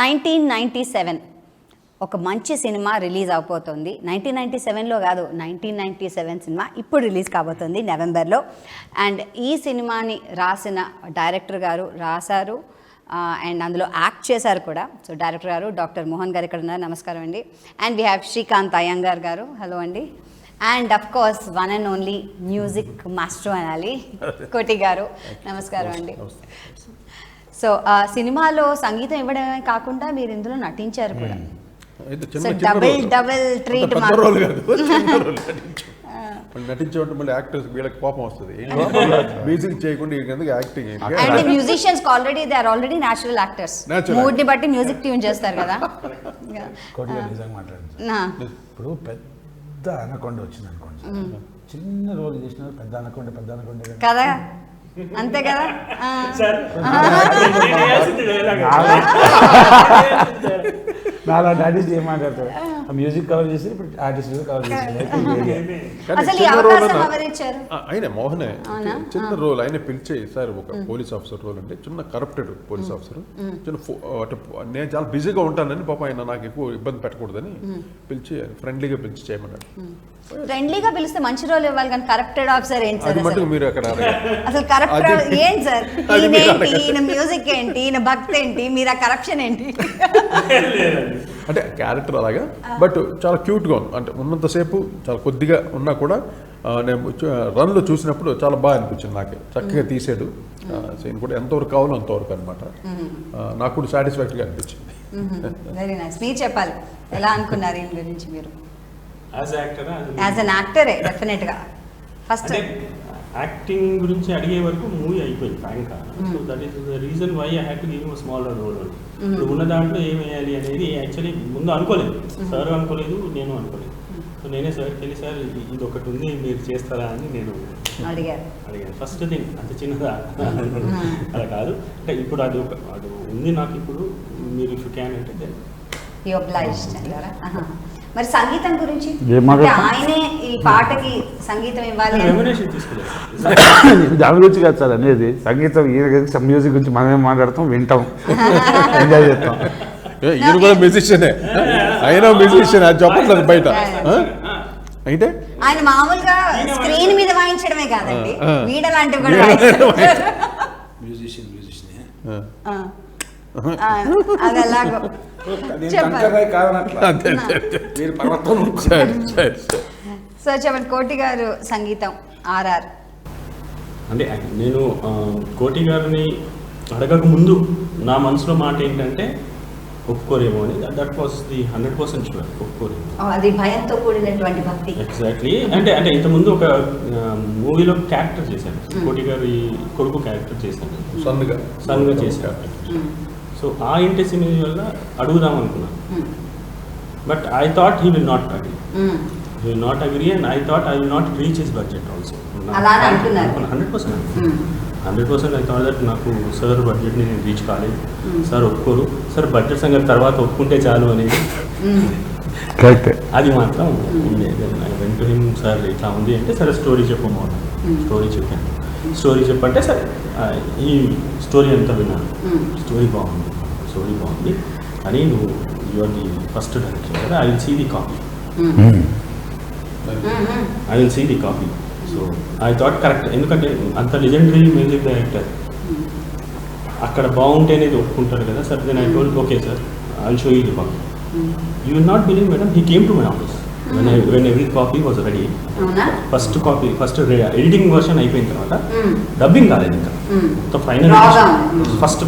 1997 ఒక మంచి cinema release అవబోతోంది. 1997లో కాదు, 1997 సినిమా ఇప్పుడు రిలీజ్ కాబోతోంది నవంబర్లో. అండ్ ఈ సినిమాని రాసిన డైరెక్టర్ గారు రాశారు అండ్ అందులో యాక్ట్ చేశారు కూడా. సో డైరెక్టర్ గారు డాక్టర్ మోహన్ గారు ఇక్కడ ఉన్నారు, నమస్కారం అండి. And we have Srikanth Iyengar గారు, హలో అండి. And of course one and only music master అనాలి, కోటి గారు, నమస్కారం అండి. సో సినిమాలో సంగీతం ఇవ్వడమే కాకుండా మీరు ఇందులో నటించారు కూడా. డబుల్ ట్రీట్ నటించే మళ్ళీ యాక్టర్స్ వీళ్ళకి కోపం వస్తుంది, మ్యూజిక్ చేయకుండా యాక్టింగ్. అంటే musicians already they are already natural actors, mood ని బట్టి మ్యూజిక్ ట్యూన్ చేస్తారు కదా. ఇప్పుడు పెద్ద అనకొండ వచ్చింది అనుకోండి, చిన్న రోల్ చేసిన పెద్ద అనకొండ కదా, అంతే కదా. నాలా ఆర్టిస్ట్ ఏం మాట్లాడతారు, మ్యూజిక్ కవర్ చేసి ఇప్పుడు ఆర్టిస్ట్ కవర్ అసలు ఈ అవకాశం ఎవరు ఇచ్చారు? ఆయన మోహనే చిన్న రోల్ ఆయన పిలిచే సార్, ఒక పోలీస్ ఆఫీసర్ రోల్ అంటే చిన్న కరప్టెడ్ పోలీస్ ఆఫీసర్, చిన్న నేను చాలా బిజీగా ఉంటానని పాప ఆయన నాకు ఎక్కువ ఇబ్బంది పెట్టకూడదని పిలిచి ఫ్రెండ్లీగా పిలిచి చేయమన్నాడు. ఫ్రెండ్లీగా పిలిస్తే మంచి రోల్ ఇవ్వాలి కానీ కరప్టెడ్ ఆఫీసర్ ఏంటి సార్? మీరు అక్కడ అసలు కరప్టెడ్ ఏంటి సార్? ఈయన మ్యూజిక్ ఏంటి, ఈయన భక్తి ఏంటి, మీరు ఆ కరప్షన్ ఏంటి? అంటే క్యారెక్టర్ అలాగా, బట్ చాలా క్యూట్గా ఉంది. అంటే ఉన్నంతసేపు చాలా కొద్దిగా ఉన్నా కూడా నేను రన్లో చూసినప్పుడు చాలా బాగా అనిపించింది నాకు. చక్కగా తీసాడు సీన్ కూడా, ఎంతవరకు కావాలో అంతవరకు అనమాట. నాకు కూడా సాటిస్ఫాక్టరీగా అనిపించింది. Very nice. మీరు చెప్పాలి, ఎలా అనుకున్నారు ఈయన గురించి మీరు? యాజ్ అన్ యాక్టరే డెఫినెట్గా. ఫస్ట్ యాక్టింగ్ గురించి అడిగే వరకు మూవీ అయిపోయింది frank. So that is the reason why I had to give smaller role. ఇప్పుడు ఉన్న దాంట్లో ఏం వేయాలి అనేది యాక్చువల్లీ ముందు అనుకోలేదు, సార్ అనుకోలేదు, నేను అనుకోలేదు. సో నేనే సార్కి వెళ్ళి, సార్ ఇది ఒకటి ఉంది మీరు చేస్తారా అని నేను అడిగాను. ఫస్ట్ థింగ్ అంత చిన్నదా అలా కాదు, అంటే ఇప్పుడు అది ఉంది నాకు, ఇప్పుడు మీరు ఇఫ్ యూ క్యాన్ అంటే మరి సంగీతం గురించి ఆయనే ఈ పాటకి సంగీతం ఇవ్వాలి దాని గురించి కాదు సార్ అనేది. సంగీతం ఈయన మ్యూజిక్ గురించి మనమేం మాట్లాడతాం, వింటాం, ఎంజాయ్ చేస్తాం. ఈయన కూడా మ్యూజిషియనే, ఆయన మ్యూజిషియన్, అది చెప్పట్లేదు బయట. అయితే ఆయన మామూలుగా స్క్రీన్ మీద వాయించడమే కాదండి, వీడ లాంటివి కూడా మ్యూజిషియన్ అది ఎలాగో. సో చెప్పండి, కోటి గారు సంగీతం RR అంటే నేను కోటి గారిని అడగక ముందు నా మనసులో మాట ఏంటంటే ఒప్పుకోరేమో అని. దట్ వాస్ ది 100% షూర్, ఒప్పుకోరేమో. అది భయంతో కూడినటువంటి భక్తి. ఎగ్జాక్ట్లీ. అంటే ఇంతకుముందు ఒక మూవీలో క్యారెక్టర్ చేశాను, కోటి గారి కొడుకు క్యారెక్టర్ చేశాను, సన్గా చేశాను. సో ఆ ఇంట్రెస్ట్ వల్ల అడుగుదాం అనుకున్నాను. But I thought he will not agree, and I thought I will not reach his budget also. 100% I thought that నాకు సార్ బడ్జెట్ని నేను రీచ్ కాలేదు, సార్ ఒప్పుకోరు, సార్ బడ్జెట్ సంగతి తర్వాత ఒప్పుకుంటే చాలు అనేది అది మాత్రం ఉండేది. I went to him, sir ఇట్లా ఉంది అంటే, సరే స్టోరీ చెప్పమన్నా. స్టోరీ చెప్పాను. స్టోరీ చెప్పంటే సరే ఈ స్టోరీ అంతా విన్నాను. స్టోరీ బాగుంది అని, నువ్వు యువర్ ది ఫస్ట్ డైరెక్టర్ కదా, I will see the copy. So I thought correct, ఎందుకంటే అంత లెజెండరీ మ్యూజిక్ డైరెక్టర్ అక్కడ బాగుంటేనే ఒప్పుకుంటారు కదా sir. Then I told okay sir, I will show you the copy. You will not believe madam, he came to my office when every copy was ready. First editing version అయిపోయిన తర్వాత, dubbing కాలేదు ఇంకా,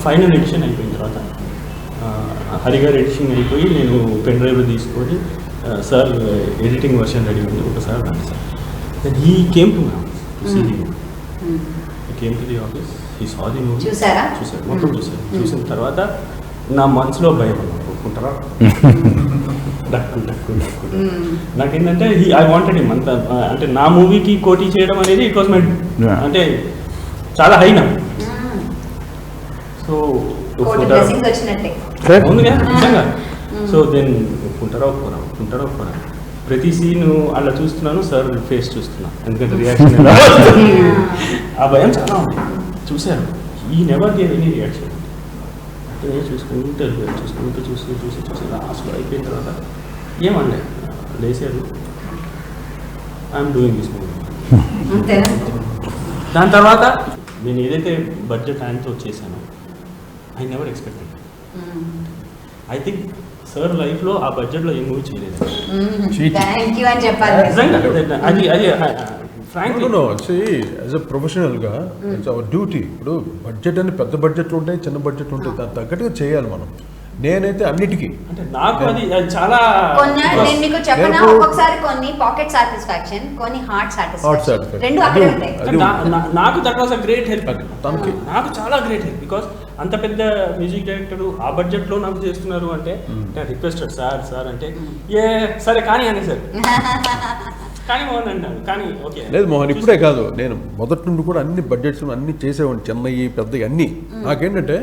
final edition అయిపోయిన తర్వాత హరిగారు edition అయిపోయి నేను pen డ్రైవ్లో తీసుకొని, సార్ ఎడిటింగ్ వర్షన్ రెడీ ఉంది, ఒకసారి రండి sir. Then he came to my office to see the movie. He came to the office, he saw the movie, చూసారు, మొత్తం చూసారు. చూసిన తర్వాత నా మనసులో భయం, ఒప్పుకుంటారా డక్కు నాకేంటంటే ఐ వాంటెడ్ హిమ్ అంత. అంటే నా మూవీకి కోటి చేయడం అనేది ఇట్ వాజ్ మై, అంటే చాలా హై నా. సో అవునుగా నిజంగా. సో దెన్ ఒప్పుకుంటారా ఒప్పుకోరా ప్రతి సీన్ అలా చూస్తున్నాను, సార్ ఫేస్ చూస్తున్నాను, ఎందుకంటే రియాక్షన్ ఆ భయం చాలా ఉంది. చూశాను, ఈ నెవర్ గేవ్ ఎనీ రియాక్షన్. నేను చూసి లాస్ట్లో అయిపోయిన తర్వాత ఏమనలే, లేసారు, ఐఎమ్ డూయింగ్ దిస్ మూవీ. అంతేనా? దాని తర్వాత నేను ఏదైతే బడ్జెట్ ఆయనతో చేశానో I never expected. I think sir లైఫ్లో ఆ బడ్జెట్లో ఏ మూవీ చేయలేదు థ్యాంక్ యూ అని చెప్పాలి. నిజంగా. అది ఫ్రాంక్లీ యాజ్ అ ప్రొఫెషనల్గా ఇట్స్ అవర్ డ్యూటీ. ఇప్పుడు బడ్జెట్ అని పెద్ద బడ్జెట్లు ఉంటాయి, చిన్న బడ్జెట్ ఉంటాయి, దానికి తగ్గట్టుగా చేయాలి మనం. నేనైతే అన్నిటికీ అంటే నాకు అది చాలా కొన్ని నేను మీకు చెప్పనా, నేను- ఒక్కొక్కసారి కొన్ని పాకెట్ సాటిస్ఫాక్షన్, కొన్ని హార్ట్ సాటిస్ఫాక్షన్, satisfaction. రెండు అక్కడే ఉంటాయి. అది నాకు that was a great help. తనకి నాకు చాలా గ్రేట్ హెల్ప్, బికాస్ అంత పెద్ద మ్యూజిక్ డైరెక్టర్ ఆ బడ్జెట్లో నాకు చేస్తున్నారు అంటే నేను రిక్వెస్టెడ్ సార్ అంటే ఏ సరే కానీ అని సార్ కానీ మోహన్ అన్నాడు, కానీ ఓకే లేదు మోహన్, ఇప్పుడే కాదు, నేను మొదటి నుండి కూడా అన్ని బడ్జెట్స్ అన్ని చేసేవాడిని, చిన్నవి పెద్దవి అన్నీ. నాకేంటంటే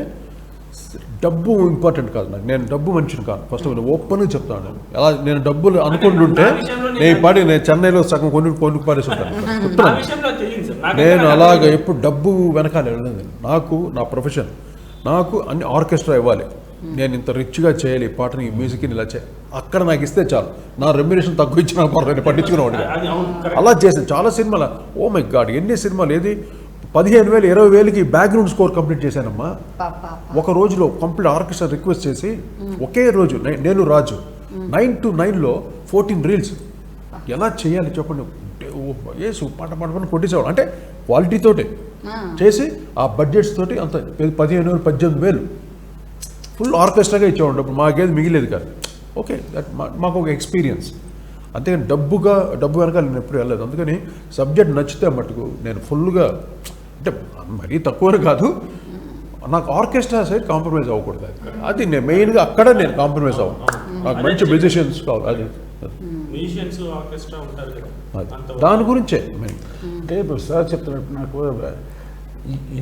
డబ్బు ఇంపార్టెంట్ కాదు నాకు, నేను డబ్బు మనిషిని కాదు. ఫస్ట్ ఆఫ్ ఆల్ ఓపెన్గా చెప్తాను. నేను ఎలా నేను డబ్బులు అనుకుంటుంటే నేను చెన్నైలో సగం కొన్ని పారేసి ఉంటాను. చెప్తున్నాను, విషయంలో తెలియదు సార్. నేను అలాగ ఎప్పుడు డబ్బు వెనకాల వెళ్ళలేదు. నాకు నా ప్రొఫెషన్, నాకు అన్ని ఆర్కెస్ట్రా ఇవ్వాలి, నేను ఇంత రిచ్గా చేయాలి, ఈ పాటని ఈ మ్యూజిక్ని ఇలా చేయాలి, అక్కడ నాకు ఇస్తే చాలు. నా రెమ్యునేషన్ తక్కువ ఇచ్చిన పర్వాలేదు, పట్టించుకునేవాడిగా. అది అవును, correct. అలా చేసాను చాలా సినిమాలు. ఓ మై గాడ్, ఎన్ని సినిమాలు, ఏది 15,000 20,000కి బ్యాక్గ్రౌండ్ స్కోర్ కంప్లీట్ చేశానమ్మా. ఒక రోజులో కంప్లీట్ ఆర్కెస్ట్రా రిక్వెస్ట్ చేసి ఒకే రోజు నేను రాజు 9 to 9లో 14 రీల్స్ ఎలా చేయాలి చెప్పండి. ఏసు పాట కొట్టేసేవాడు, అంటే క్వాలిటీతోటే చేసి ఆ బడ్జెట్స్ తోటి అంత 15,000 18,000 ఫుల్ ఆర్కెస్ట్రాగా ఇచ్చేవాడు. అప్పుడు మాకేది మిగిలేదు కాదు. ఓకే, దట్ మాకు ఒక ఎక్స్పీరియన్స్. అంతేగాని డబ్బు వెనకాల నేను ఎప్పుడు వెళ్ళలేదు. అందుకని సబ్జెక్ట్ నచ్చితే మటుకు నేను ఫుల్గా, అంటే మరీ తక్కువ కాదు, నాకు ఆర్కెస్ట్రా సైడ్ కాంప్రమైజ్ అవ్వకూడదు. అది నేను మెయిన్గా అక్కడ నేను కాంప్రమైజ్ అవ్వను. నాకు మంచి మ్యూజిషియన్స్ కావాలి. అది మ్యూజిషియన్స్ ఆర్కెస్ట్రా ఉంటారు కదా, అది దాని గురించే మెయిన్. అంటే ఇప్పుడు సార్ చెప్తున్నట్టు నాకు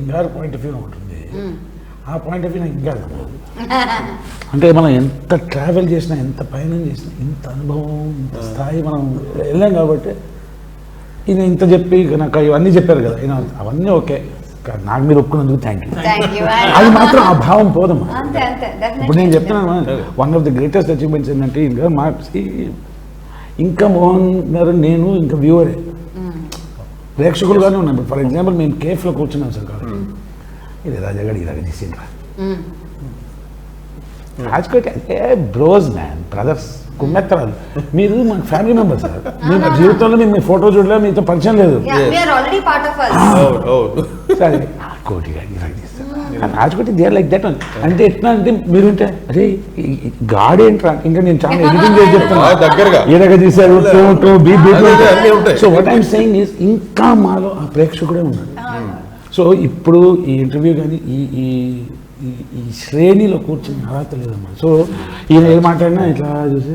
ఇంగారు పాయింట్ ఆఫ్ వ్యూ ఉంటుంది. ఆ పాయింట్ ఆఫ్ వ్యూ నాకు ఇంకా అంటే మనం ఎంత ట్రావెల్ చేసినా, ఎంత పయనం చేసినా, ఇంత అనుభవం, ఇంత స్థాయి మనం వెళ్ళాం కాబట్టి ఈయన ఇంత చెప్పి నాకు ఇవన్నీ చెప్పారు కదా, ఈయన అవన్నీ ఓకే, నాకు మీరు ఒప్పుకున్నందుకు థ్యాంక్ యూ. అది మాత్రం ఆ భావం పోదమ్మా. ఇప్పుడు నేను చెప్తున్నాను, one of the greatest achievements ఏంటంటే ఇంకా ఇంకా మోహన్ గారు, నేను ఇంకా వ్యూవరే, ప్రేక్షకులుగానే ఉన్నాం. ఫర్ ఎగ్జాంపుల్ మేము కేఫ్లో కూర్చున్నాం సార్ కాబట్టి, ఇది రాజాగాడు ఇలాగ తీసిండ్రా, రాజ్కోట్ అంటే బ్రోస్ మ్యాన్, బ్రదర్స్, కుమ్మెత్తరాలు, మీరు మన ఫ్యామిలీ మెంబర్స్ సార్. మీ జీవితంలో మేము మీ ఫోటో చూడలేదు, మీతో పరిచయం లేదు. సరే కోటి గారు ఇలాగ తీస్తారు, Rajkot they are like that. అంటే ఎట్లా అంటే మీరుంటే అరే గాడ్ ఏంట్రా, ఇంకా నేను చాలా ఎడిటింగ్ చేసి చెప్తాను దగ్గరగా ఏదగా తీశారు. So what I'm saying is ఇంకా మాలో ఆ ప్రేక్షకుడే ఉన్నాడు. సో ఇప్పుడు ఈ ఇంటర్వ్యూ కానీ ఈ శ్రేణిలో కూర్చుని అర్హత లేదమ్మా. సో ఈయన ఏం మాట్లాడినా ఇట్లా చూసి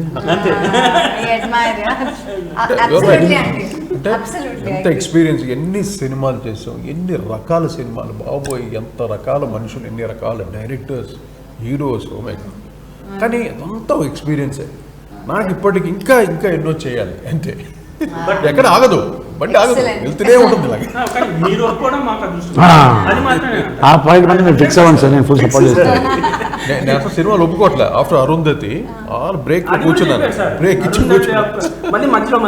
ఎంత ఎక్స్పీరియన్స్, ఎన్ని సినిమాలు చేసాం, ఎన్ని రకాల సినిమాలు, బాబోయ్ ఎంత రకాల మనుషులు, ఎన్ని రకాల డైరెక్టర్స్, హీరోస్, కానీ అదంతా ఎక్స్పీరియన్సే. నాకు ఇప్పటికి ఇంకా ఎన్నో చేయాలి అంతే. బట్ ఎక్కడ ఆగదు, బండి ఆగదు, వెళ్తూనే ఉంటుంది. ఆ పాయింట్ మీద నేను ఫిక్స్ అవ్వండి సార్, నేను ఫుల్ సపోర్ట్ చేస్తాను. నేను అసలు సినిమాలు ఒప్పుకోవట్లే. ఆఫ్టర్ అరుంధతి ఆల్ బ్రేక్ కూర్చున్నాను, బ్రేక్ ఇచ్చి మళ్ళీ మధ్యలో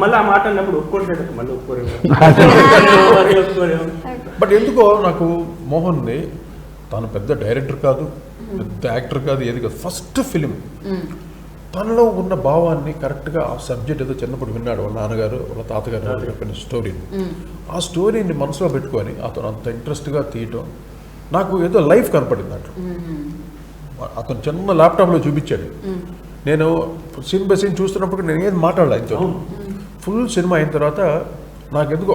మళ్ళీ ఆ మాట అన్నప్పుడు ఒప్పుకోలేదు, మళ్ళీ ఒప్పుకోలేదు. బట్ ఎందుకో నాకు మోహన్ని, తను పెద్ద డైరెక్టర్ కాదు, పెద్ద యాక్టర్ కాదు, ఏది కాదు, ఫస్ట్ ఫిలిం తనలో ఉన్న భావాన్ని కరెక్ట్గా, ఆ సబ్జెక్ట్ ఏదో చిన్నప్పుడు విన్నాడు వాళ్ళ నాన్నగారు వాళ్ళ తాతగారు చెప్పిన స్టోరీని, ఆ స్టోరీని మనసులో పెట్టుకొని అతను అంత ఇంట్రెస్ట్గా తీయటం నాకు ఏదో లైఫ్ కనపడింది అట్లా. అతను చిన్న ల్యాప్టాప్లో చూపించాడు. నేను సీన్ బై సీన్ చూస్తున్నప్పుడు నేను ఏది మాట్లాడలే ఆయనతో. ఫుల్ సినిమా అయిన తర్వాత నాకు ఎందుకో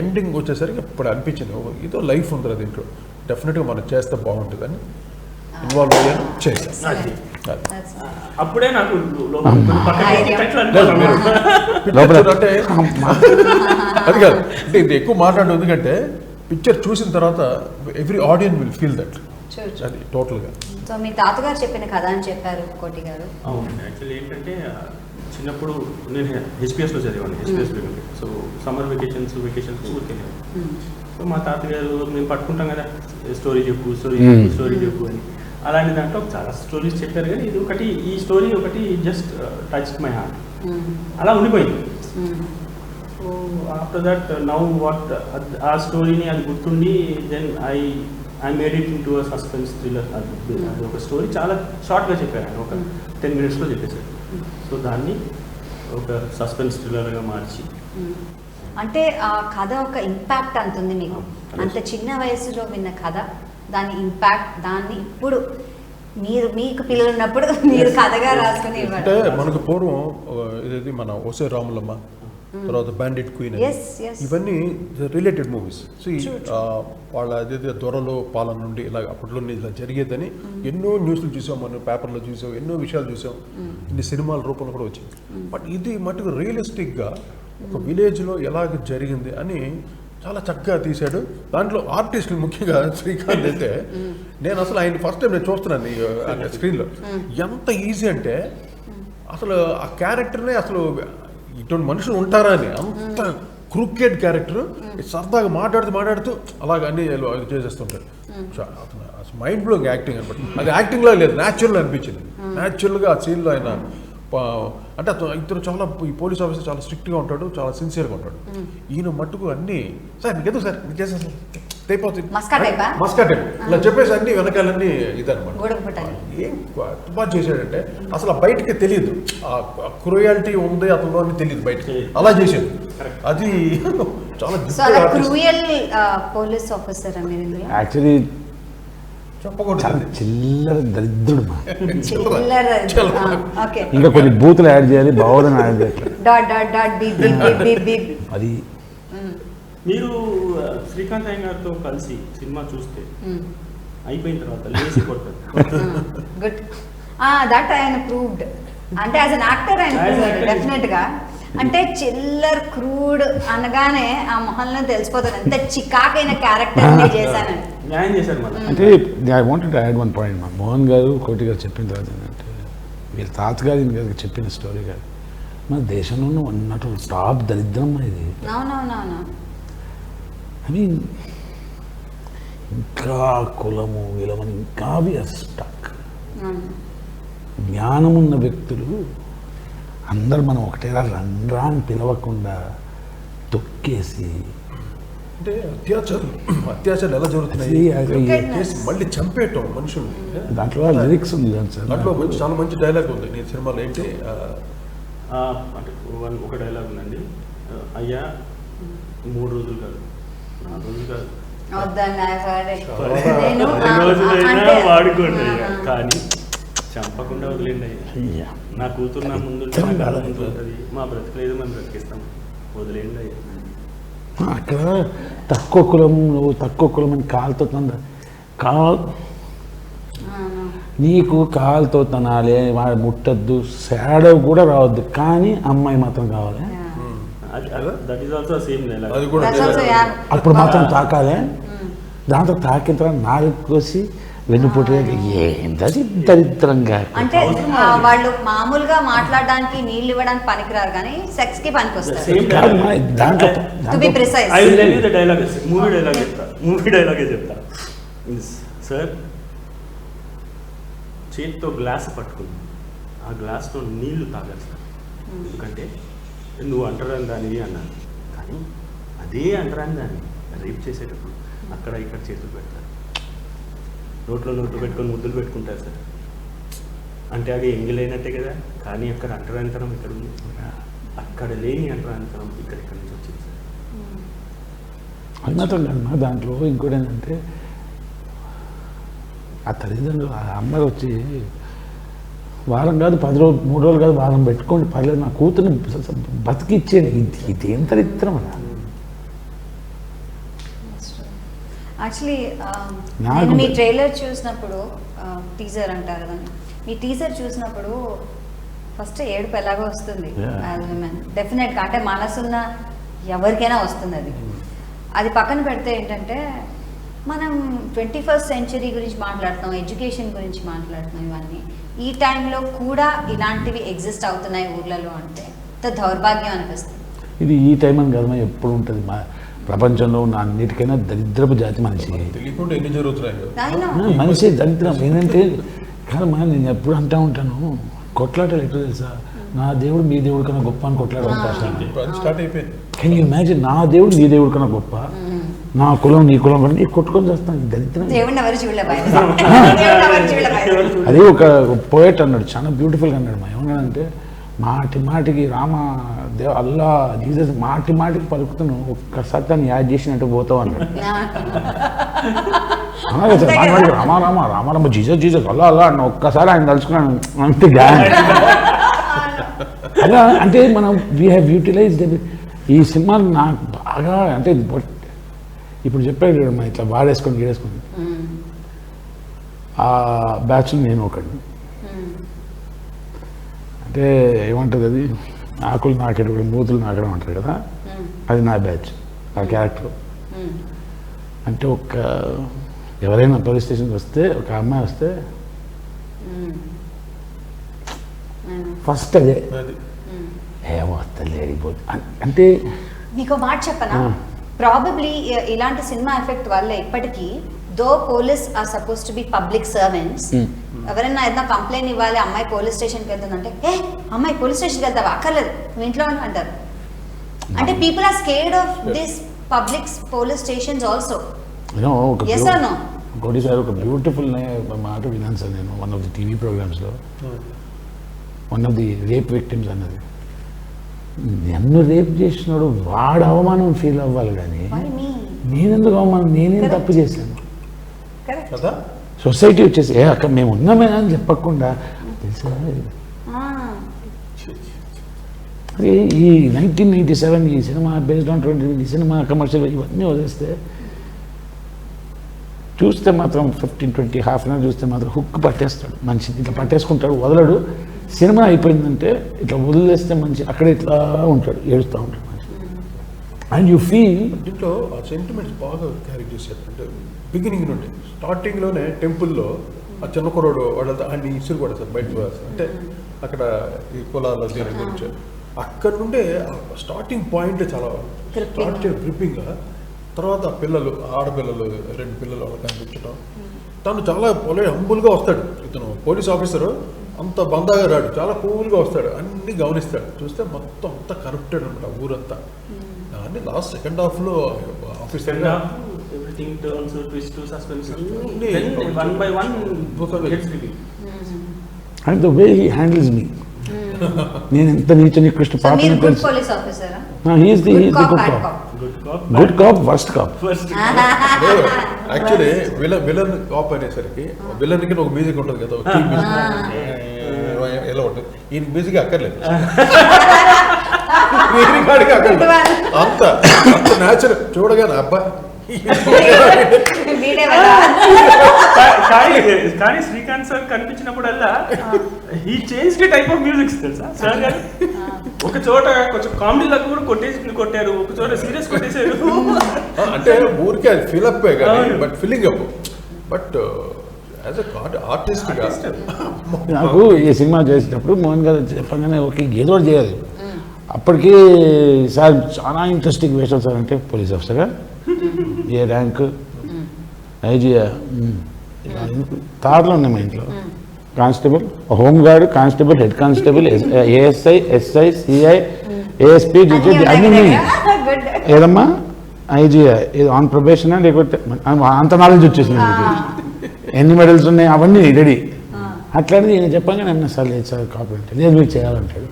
ఎండింగ్ వచ్చేసరికి ఇప్పుడు అనిపించింది, ఏదో లైఫ్ ఉంటుంది దీంట్లో, డెఫినెట్గా మనం చేస్తే బాగుంటుందని ఇన్వాల్వ్ అయ్యాను, చేశాను. అప్పుడే నాకు అంటే అది కాదు, అంటే ఇది ఎక్కువ మాట్లాడడం ఎందుకంటే పిక్చర్ చూసిన తర్వాత every audience will feel that, అది టోటల్గా. సో మీ తాతగారు చెప్పిన కథ అని చెప్పారు కోటి గారు. అవును, యాక్చువల్లీ ఏంటంటే చిన్నప్పుడు నేను హెచ్పిఎస్లో చదివాను, హెచ్పిఎస్ సో సమ్మర్ వెకేషన్స్ ఊరికెళ్ళాను. సో మా తాతగారు మేము పట్టుకుంటాం కదా, స్టోరీ చెప్పు అని, అలాంటి దాంట్లో చాలా స్టోరీస్ చెప్పారు కానీ ఇది ఒకటి, ఈ స్టోరీ ఒకటి జస్ట్ టచ్ మై హార్ట్, అలా ఉండిపోయింది. So after that now what ఆ స్టోరీని అది గుర్తుండి then I made it into a suspense thriller. అది ఒక స్టోరీ చాలా షార్ట్గా చెప్పారు ఆయన, ఒక 10 minutesలో చెప్పేశారు. సో దాన్ని ఒక సస్పెన్స్ థ్రిల్లర్గా మార్చి. అంటే ఆ కథ ఒక ఇంపాక్ట్ అంతుంది మీకు, అంత చిన్న వయసులో విన్న కథ, దాని ఇంపాక్ట్, దాన్ని ఇప్పుడు మీకు పిల్లలు ఉన్నప్పుడు మీరు కథగా రాసుకుని అంటే మనకు పూర్వం ఇది మన ఓసే రాములమ్మ, తర్వాత బ్యాండిట్ క్వీన్, ఇవన్నీ రిలేటెడ్ మూవీస్. సో వాళ్ళ అదేదో దొరలో పాలన నుండి ఇలా అప్పట్లో ఇలా జరిగేదని ఎన్నో న్యూస్లు చూసాం, మనం పేపర్లో చూసాం, ఎన్నో విషయాలు చూసాం, ఇన్ని సినిమాల రూపంలో కూడా వచ్చింది. బట్ ఇది మటుకు రియలిస్టిక్గా ఒక విలేజ్లో ఎలాగ జరిగింది అని చాలా చక్కగా తీశాడు. దాంట్లో ఆర్టిస్టులు ముఖ్యంగా శ్రీకాంత్ అయితే, నేను అసలు ఆయన ఫస్ట్ టైం నేను చూస్తున్నాను స్క్రీన్లో, ఎంత ఈజీ అంటే అసలు ఆ క్యారెక్టర్నే అసలు ఇటువంటి మనుషులు ఉంటారా అని, అంత క్రూకెడ్ క్యారెక్టర్, సరదాగా మాట్లాడుతూ అలాగ అన్ని చేసేస్తుంటాడు. అసలు మైండ్ బ్లోయింగ్ యాక్టింగ్ అనమాట. అది యాక్టింగ్లో లేదు, న్యాచురల్ అనిపించింది. న్యాచురల్గా ఆ సీన్లో ఆయన అంటే ఇతను చాలా, ఈ పోలీస్ ఆఫీసర్ చాలా స్ట్రిక్ట్గా ఉంటాడు, చాలా సిన్సియర్గా ఉంటాడు. ఈయన మట్టుకు అన్నీ సార్ మీకు ఎందుకు సార్ మీకు చేసేసి అయిపోతుంది మస్కా టైప్ ఇలా చెప్పేసి అన్ని వెనకాలన్నీ ఇదనమాట. ఏం బాగా చేశాడంటే అసలు ఆ బయటకి తెలియదు, ఆ క్రూయాలిటీ ఉంది అతను అని తెలియదు బయటకి, అలా చేశాడు. అది చాలా పోలీస్ ఆఫీసర్ యాక్చువల్లీ చిల్లర దరిద్రుడు. ఇంకా కొన్ని బూతులు యాడ్ చేయాలి, బావులను యాడ్ చేయాలి. అది మీరు శ్రీకాంత్ అయ్య గారితో కలిసి సినిమా చూస్తే అయిపోయిన తర్వాత లేచి కొడతారు. గుడ్, దట్ ఆయన ప్రూవ్డ్. అంటే యాజ్ అన్ యాక్టర్ ఆయన డెఫినెట్ గా, అంటే చిల్లర్ క్రూడ్ అనగానే ఆ మొహంలో తెలిసిపోతుంది ఎంత చికాకైన క్యారెక్టర్ చేశానని. న్యాయం చేశారు మన. అంటే I wanted to add one point. మా మోహన్ గారు కోటి గారు చెప్పిన తర్వాత ఏంటంటే, వీళ్ళ తాతగారు గారికి చెప్పిన స్టోరీ గారు, మన దేశంలో ఉన్నట్టు టాప్ దరిద్రం ఇది. అవునవునవును. ఐ మీన్ ఇంకా కులము విలమని ఇంకా స్టక్. జ్ఞానం ఉన్న వ్యక్తులు అందరు మనం ఒకటేలా రండ్రా అని పిలవకుండా తొక్కేసి, అంటే అత్యాచారాలు ఎలా జరుగుతున్నాయి, మళ్ళీ చంపేయటం మనుషులు. దాంట్లో లిరిక్స్ ఉంది సార్, దాంట్లో చాలా మంచి డైలాగ్ ఉంది నీ సినిమాలో. ఏంటి అంటే ఒక డైలాగ్ ఉందండి, అయ్యా 3 రోజులు కాదు 4 రోజులు కాదు వాడుకోండి అయ్యా, కానీ చంపకుండా వదిలేండి అయ్యా. నా కూతురు నా ముందు ఉంటుంది, మా బ్రతకలేదు మేము బ్రతికిస్తాం, వదిలేండి అయ్యా. అక్కడ తక్కువ కులం, నువ్వు తక్కువ కులం అని కాలుతో నీకు కాలుతో తనాలి, వాడు ముట్టద్దు, శాడవ్ కూడా రావద్దు, కానీ అమ్మాయి మాత్రం కావాలి. అప్పుడు మాత్రం తాకాలి. దాంతో తాకిన తర్వాత నాలుగు కోసి వెన్నుపోటు దరిద్రంగా. అంటే వాళ్ళు మామూలుగా మాట్లాడడానికి నీళ్ళు ఇవ్వడానికి పనికిరారు కానీ సెక్స్ కి పనికొస్తారు. మూవీ డైలాగే చెప్తా. సార్ చేతితో గ్లాస్ పట్టుకుని ఆ గ్లాస్లో నీళ్లు తాగాలి సార్, ఎందుకంటే నువ్వు అంటరాని దానివి అన్నాను. కానీ అదే అంటరాని దాన్ని రేప్ చేసేటప్పుడు అక్కడ ఇక్కడ చేతులు పెడతారు, నోట్లు పెట్టుకొని ముద్దులు పెట్టుకుంటారు సార్. అంటే అది ఎంగిలైనట్టే కదా, కానీ అక్కడ అంటరానితనం ఇక్కడ ఉంది, అక్కడ లేని అంటరానితనం ఇక్కడ నుంచి వచ్చింది సార్. అది మాత్రం కాదు, దాంట్లో ఇంకోటి ఏంటంటే ఆ తల్లిదండ్రులు, ఆ అమ్మాయి వచ్చి వారం కాదు 10 రోజులు 3 రోజులు కాదు వారం పెట్టుకోండి పర్లేదు, నా కూతుర్ని బతికిచ్చేది. ఇదేం దరిద్రం అలా. యాక్చువల్లీ నేను మీ ట్రైలర్ చూసినప్పుడు, టీజర్ అంటారు కదా, మీ టీజర్ చూసినప్పుడు ఫస్ట్ ఏడుపు ఎలాగో వస్తుంది డెఫినెట్గా. అంటే మనసున్న ఎవరికైనా వస్తుంది అది. అది పక్కన పెడితే ఏంటంటే, మనం 21st century గురించి మాట్లాడుతాం, ఎడ్యుకేషన్ గురించి మాట్లాడుతున్నాం, ఇవన్నీ ఈ టైంలో కూడా ఇలాంటివి ఎగ్జిస్ట్ అవుతున్నాయి ఊర్లలో అంటే దౌర్భాగ్యం అనిపిస్తుంది. ఇది ఈ టైం అని కదా ఎప్పుడు ఉంటుంది. ప్రపంచంలో ఉన్న అన్నిటికైనా దరిద్రపు జాతి మనిషి. తెలియకుండా ఎన్ని జరుగుతున్నాయి కదా. మనిషి దరిద్రం ఏంటంటే కాదు మా నేను ఎప్పుడు అంటూ ఉంటాను, కొట్లాటలు ఎట్లా తెలుసా, నా దేవుడు మీ దేవుడి కన్నా గొప్ప అని కొట్లాడడం ఇప్పుడు అది స్టార్ట్ అయిపోయింది. కెన్ యూ ఇమాజిన్, నా దేవుడు నీ దేవుడి కన్నా గొప్ప, నా కులం నీ కులం కన్నా నీకు కొట్టుకొని చేస్తాను దరిద్రం. అదే ఒక పోయట్ అన్నాడు, చాలా బ్యూటిఫుల్గా అన్నాడు. మా ఏమన్నాడంటే, మాటి మాటికి రామ అల్లా జీసస్ మాటి మాటికి పలుకుతున్నావు, ఒక్కసారి దాన్ని యాడ్ చేసినట్టు పోతావు అన్నాడు. రామ రామ రామ రామ జీసస్ జీసస్ అల్లా అల్లా అన్న ఒక్కసారి ఆయన తలుచుకున్నాను అంతే. అలా అంటే మనం వీ హ్యావ్ యూటిలైజ్డ్ ఈ సినిమాలు. నాకు బాగా అంటే ఇప్పుడు చెప్పాడు మా ఇట్లా వాడేసుకొని గీడేసుకొని ఆ బ్యాచ్లో నేను ఒకటి. అంటే ఏమంటుంది అది, ఆకులు నాకేటప్పుడు మూతులు నాకడం అంటారు కదా, అది నా బ్యాచ్. ఆ క్యారెక్టర్ అంటే ఎవరైనా పోలీస్ స్టేషన్కి వస్తే ఒక అమ్మాయి వస్తే ఫస్ట్ అదే ఏమొస్తలేడిపోతుంది అంటే. నీకు మాట చెప్పనా, ప్రాబబ్లీ ఇలాంటి సినిమా ఎఫెక్ట్ వల్ల ఇప్పటికీ though police are suppose to be public servants, ఎవరైనా ఏదైనా కంప్లైంట్ ఇవ్వాలి, అమ్మాయి పోలీస్ స్టేషన్కి వెళ్తుందంటే అమ్మాయి పోలీస్ స్టేషన్కి వెళ్తావా, అక్కర్లేదు నువ్వు ఇంట్లో అంటారు. అంటే people are scared of this public police stations also. Yes or no? ఒకటి సార్ ఒక బ్యూటిఫుల్ మాట విన్నాను సార్ నేను వన్ ఆఫ్ ది టీవీ ప్రోగ్రామ్స్లో. One of the rape victims అన్నది, నన్ను రేప్ చేసినాడు వాడు అవమానం ఫీల్ అవ్వాలి కానీ నేనెందుకు అవమానం, నేనేం తప్పు చేశాను కదా. సొసైటీ వచ్చేసి అక్కడ మేము ఉన్నామే అని చెప్పకుండా తెలుసా. అదే ఈ 1997 ఈ సినిమా బేస్డ్ ఆన్ 20 ఈ సినిమా కమర్షియల్ ఇవన్నీ వదిలేస్తే చూస్తే మాత్రం 15-20 హాఫ్ అన్ అవర్ చూస్తే మాత్రం హుక్ పట్టేస్తాడు మనిషి, ఇట్లా పట్టేసుకుంటాడు వదలడు. సినిమా అయిపోయిందంటే ఇట్లా వదిలేస్తే మనిషి అక్కడ ఇట్లా ఉంటాడు, ఏడుస్తూ ఉంటాడు మనిషి. అండ్ యూ ఫీల్ దీంట్లో ఆ సెంటిమెంట్స్ బాగా క్యారీ చేశారు. అంటే బిగినింగ్ నుండి స్టార్టింగ్లోనే టెంపుల్లో ఆ చిన్న కుర్రోడు వాళ్ళంతా అన్ని ఇసురు కూడా సార్ బయట వేస్తారు. అంటే అక్కడ ఈ కులాల దీని గురించి అక్కడ నుండే స్టార్టింగ్ పాయింట్ చాలా గ్రిప్పింగ్గా. తర్వాత పిల్లలు ఆడపిల్లలు 2 పిల్లలు వాళ్ళకి కనిపించడం, తను చాలా హంబుల్గా వస్తాడు. ఇతను పోలీస్ ఆఫీసరు అంత బందాగా రాడు, చాలా కూల్గా వస్తాడు, అన్ని గమనిస్తాడు. చూస్తే మొత్తం అంతా కరప్టెడ్ అనమాట ఊరంతా. దాన్ని లాస్ట్ సెకండ్ హాఫ్లో ఆఫీసర్గా everything turns to twist to suspense, then one by one gets revealed. And the way he handles me, నేను ఎంత నీచ నికృష్ట పాపం తెలుసు. He is the good cop, worst cop. Actually villain cop అనేసరికి విలన్కి ఒక మ్యూజిక్ ఉంటుంది కదా, ఎలా ఉంటుంది. ఈయన మ్యూజిక్ అక్కర్లేదు, అంత అంత న్యాచురల్ చూడగానే అబ్బా. కానీ శ్రీకాంత్ సార్ కనిపించినప్పుడల్లా he change the type of music తెలుసా సార్ గారు. ఒక చోట కొంచెం కామెడీలకు కూడా కొట్టారు, ఒక చోట సీరియస్ కొట్టేశారు. అంటే ఊరికే అది ఫిల్ అప్ కానీ but filling up. But as a artist నాకు ఈ సినిమా చేసేటప్పుడు మోహన్ గారు చెప్పగానే ఓకే ఏదో ఒకటి చేయాలి. అప్పటికి సార్ చాలా ఇంట్రెస్టింగ్ వేసాం సార్. అంటే పోలీస్ ఆఫీసర్గా ఏ ర్యాంక్, ఐజీఆ, తారలో ఉన్నాయి మా ఇంట్లో. Constable, home guard, constable, head constable, ASI, SI, CI, ASP, అన్నీ ఏదమ్మా ఐజీఆ ఇది ఆన్ ప్రొబేషనా లేకపోతే అంత నాలెడ్జ్ వచ్చేసింది మీకు. ఎన్ని మెడల్స్ ఉన్నాయి అవన్నీ రెడీ. అట్లాంటిది నేను చెప్పగానే అన్న సార్ లేదు సార్ కాపీ అంటే లేదు మీరు చేయాలంటాడు.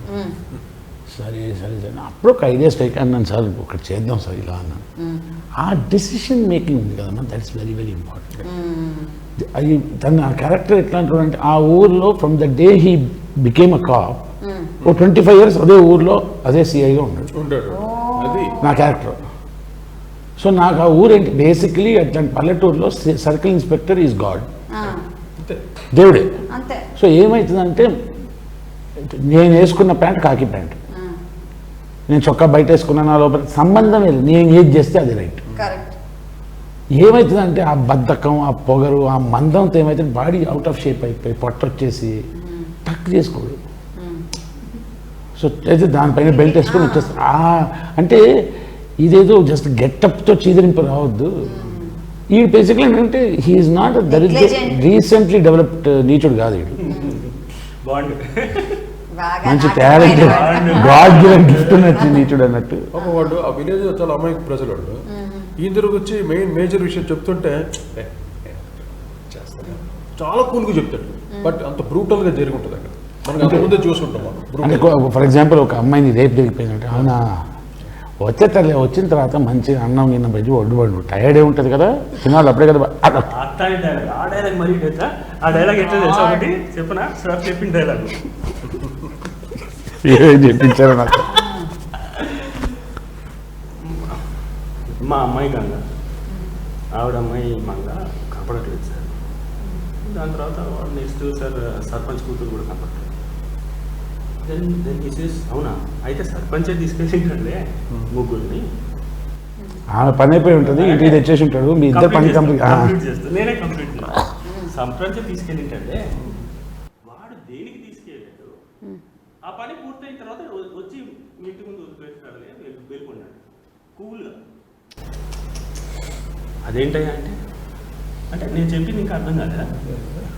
సరే సరే సరే అప్పుడు ఒక ఐడియా స్ట్రైక్ అన్నాను సార్ ఒకటి చేద్దాం సార్ ఇలా అన్నాను. ఆ డెసిషన్ మేకింగ్ ఉంది కదమ్మా, దట్స్ వెరీ వెరీ ఇంపార్టెంట్. అది తన ఆ క్యారెక్టర్ ఎట్లా అంటాడంటే ఆ ఊర్లో from the day he became a cop ఓ 25 years అదే ఊర్లో అదే సిఐగా ఉన్నాడు నా క్యారెక్టర్. సో నాకు ఆ ఊరేంటి బేసిక్లీ అట్లాంటి పల్లెటూరులో సర్కిల్ ఇన్స్పెక్టర్ ఈజ్ గాడ్, దేవుడే. సో ఏమవుతుందంటే నేను వేసుకున్న ప్యాంట్ కాకి ప్యాంట్, నేను చొక్కా బయట వేసుకున్నా నా లోపల సంబంధం లేదు, నేను ఏది చేస్తే అది రైట్. ఏమవుతుందంటే ఆ బద్ధకం, ఆ పొగరు, ఆ మందంతో ఏమైతే బాడీ అవుట్ ఆఫ్ షేప్ అయిపోయి పొట్టొచ్చేసి టక్ చేసుకోడు. సో అయితే దానిపైన బెల్ట్ వేసుకొని వచ్చేస్తా. అంటే ఇదేదో జస్ట్ గెటప్తో చీదరింపు రావద్దు. ఈ బేసిక్లీ ఏంటంటే హీఈస్ నాట్ దరిద్ర రీసెంట్లీ డెవలప్డ్ నీచుడు కాదు వీడు. బాండ్ బాగా మంచి నాటు టాలెంటెడ్ వాడు. గాడ్ గివెన్ గిఫ్ట్ ఉన్నట్టు నీచుడు అన్నట్టు. పాపం వాడు ఆ విలేజ్ చాలా అమాయక ప్రజలు వాడు. ఈయన దగ్గరకు వచ్చి మేజర్ విషయం చెప్తుంటే చేస్తాడు, చాలా కూల్గా చెప్తాడు. బట్ అంత బ్రూటల్గా జరిగి ఉంటుంది అక్కడ. మనకు అంత ముందే చూసుకుంటాం అంటే brutal. ఫర్ ఎగ్జాంపుల్ ఒక అమ్మాయిని రేపు జరిగిపోయిందంటే అవునా వచ్చిన తర్వాత మంచిగా అన్నం గిన్నం పెట్టి ఒడ్డుపడు టైర్డే ఉంటుంది కదా తినాలి అప్పుడే కదా అట్లాంటి డైలాగ్ ఆ డైలాగ్ మరీ తెలుసా? ఆ డైలాగ్ ఎట్లా తెలుసా? ఒకటి చెప్పనా? సార్ చెప్పిన డైలాగ్ ఏం చెప్పించారు నాకు. మా అమ్మాయి గంగ, ఆవిడ అమ్మాయి మంగ కనపడట్లేదు సార్. దాని తర్వాత నెక్స్ట్ సార్ సర్పంచ్ కూతురు కూడా కనపడట్లేదు. దెన్ మిసెస్ అవునా అయితే సర్పంచే తీసుకెళ్ళింటాడులే ముగ్గురిని. ఆమె పని అయిపోయి ఉంటుంది ఇంటికి తెచ్చేసి ఉంటాడు మీ ఇద్దరు పని కంప్లీట్ చేస్తాను నేనే కంప్లీట్ సర్పంచే తీసుకెళ్ళింటాడులే. వాడు దేనికి తీసుకెళ్ళాడు? ఆ పని పూర్తయిన తర్వాత వచ్చి మీ ఇంటి ముందు వదిలిపెట్టాడులే వెళ్ళుకున్నాడు కూల్గా. అదేంటయ్యా అంటే నేను చెప్పింది ఇంకా అర్థం కాదా?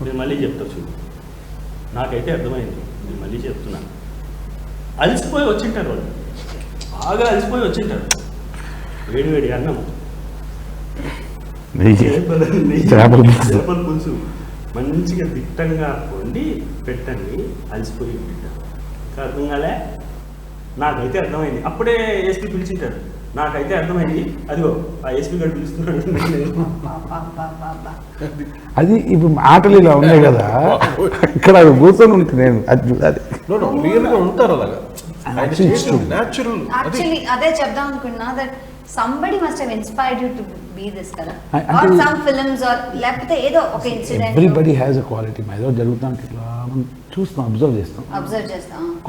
నేను మళ్ళీ చెప్తా చూడు. నాకైతే అర్థమైంది, నేను మళ్ళీ చెప్తున్నాను. అలసిపోయి వచ్చింటారు వాళ్ళు, బాగా అలసిపోయి వచ్చింటారు. వేడి అన్నం చేపల పులుసు మంచిగా దిట్టంగా వండి పెట్టండి, అలసిపోయి ఉంటారు. ఇంకా అర్థం కాలే? నాకైతే అర్థమైంది. అప్పుడే ఏసీ పిలిచింటారు. నాకైతే అర్థమైంది. అదిగో ఆ ఎస్పీ గారు పిలుస్తున్నాడు. అది ఇప్పుడు మాటలు ఇలా ఉన్నాయి కదా ఇక్కడ కూర్చొని ఉంటుంది నేను అది రియల్గా ఉంటారు అలాగా. యాక్చువల్లీ అదే చెప్దాం అనుకున్నా that somebody must have inspired you to be this కదా ఆర్ సమ్ ఫిల్మ్స్ ఆర్ లేకపోతే ఏదో ఒక incident. Everybody has a quality. ఏదో జరుగుతుంటే ఇట్లా మనం చూస్తాం, అబ్జర్వ్ చేస్తాం.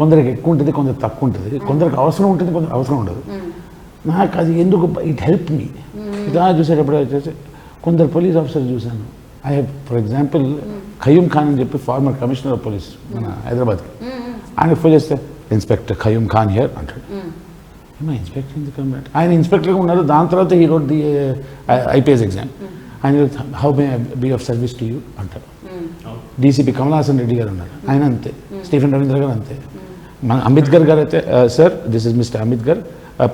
కొందరికి ఎక్కువ ఉంటుంది, కొందరికి తక్కువ ఉంటుంది, కొందరికి అవసరం ఉంటుంది, కొందరికి అవసరం ఉండదు. నాకు అది ఎందుకు ఇట్ హెల్ప్ మీ. ఇట్లా చూసేటప్పుడు వచ్చేసి కొందరు పోలీస్ ఆఫీసర్ చూశాను. I have for example Qayyum Khan అని చెప్పి ఫార్మర్ కమిషనర్ ఆఫ్ పోలీస్ మన హైదరాబాద్కి. ఆయన ఫోన్ చేస్తే ఇన్స్పెక్టర్ ఖయూమ్ ఖాన్ హియర్ అంటాడు. ఏమో ఇన్స్పెక్టర్ ఎందుకు అంటే ఆయన ఇన్స్పెక్టర్గా ఉన్నారు. దాని తర్వాత ఈ రోడ్ ది ఐపీఎస్ ఎగ్జామ్. ఆయన how may be of service to you అంటారు. డీసీపీ కమలాసన్ రెడ్డి గారు ఉన్నారు, ఆయన అంతే. స్టీఫెన్ రవీంద్ర గారు అంతే. మన అంబేద్కర్ గారు అయితే sir this is mister Ambedkar,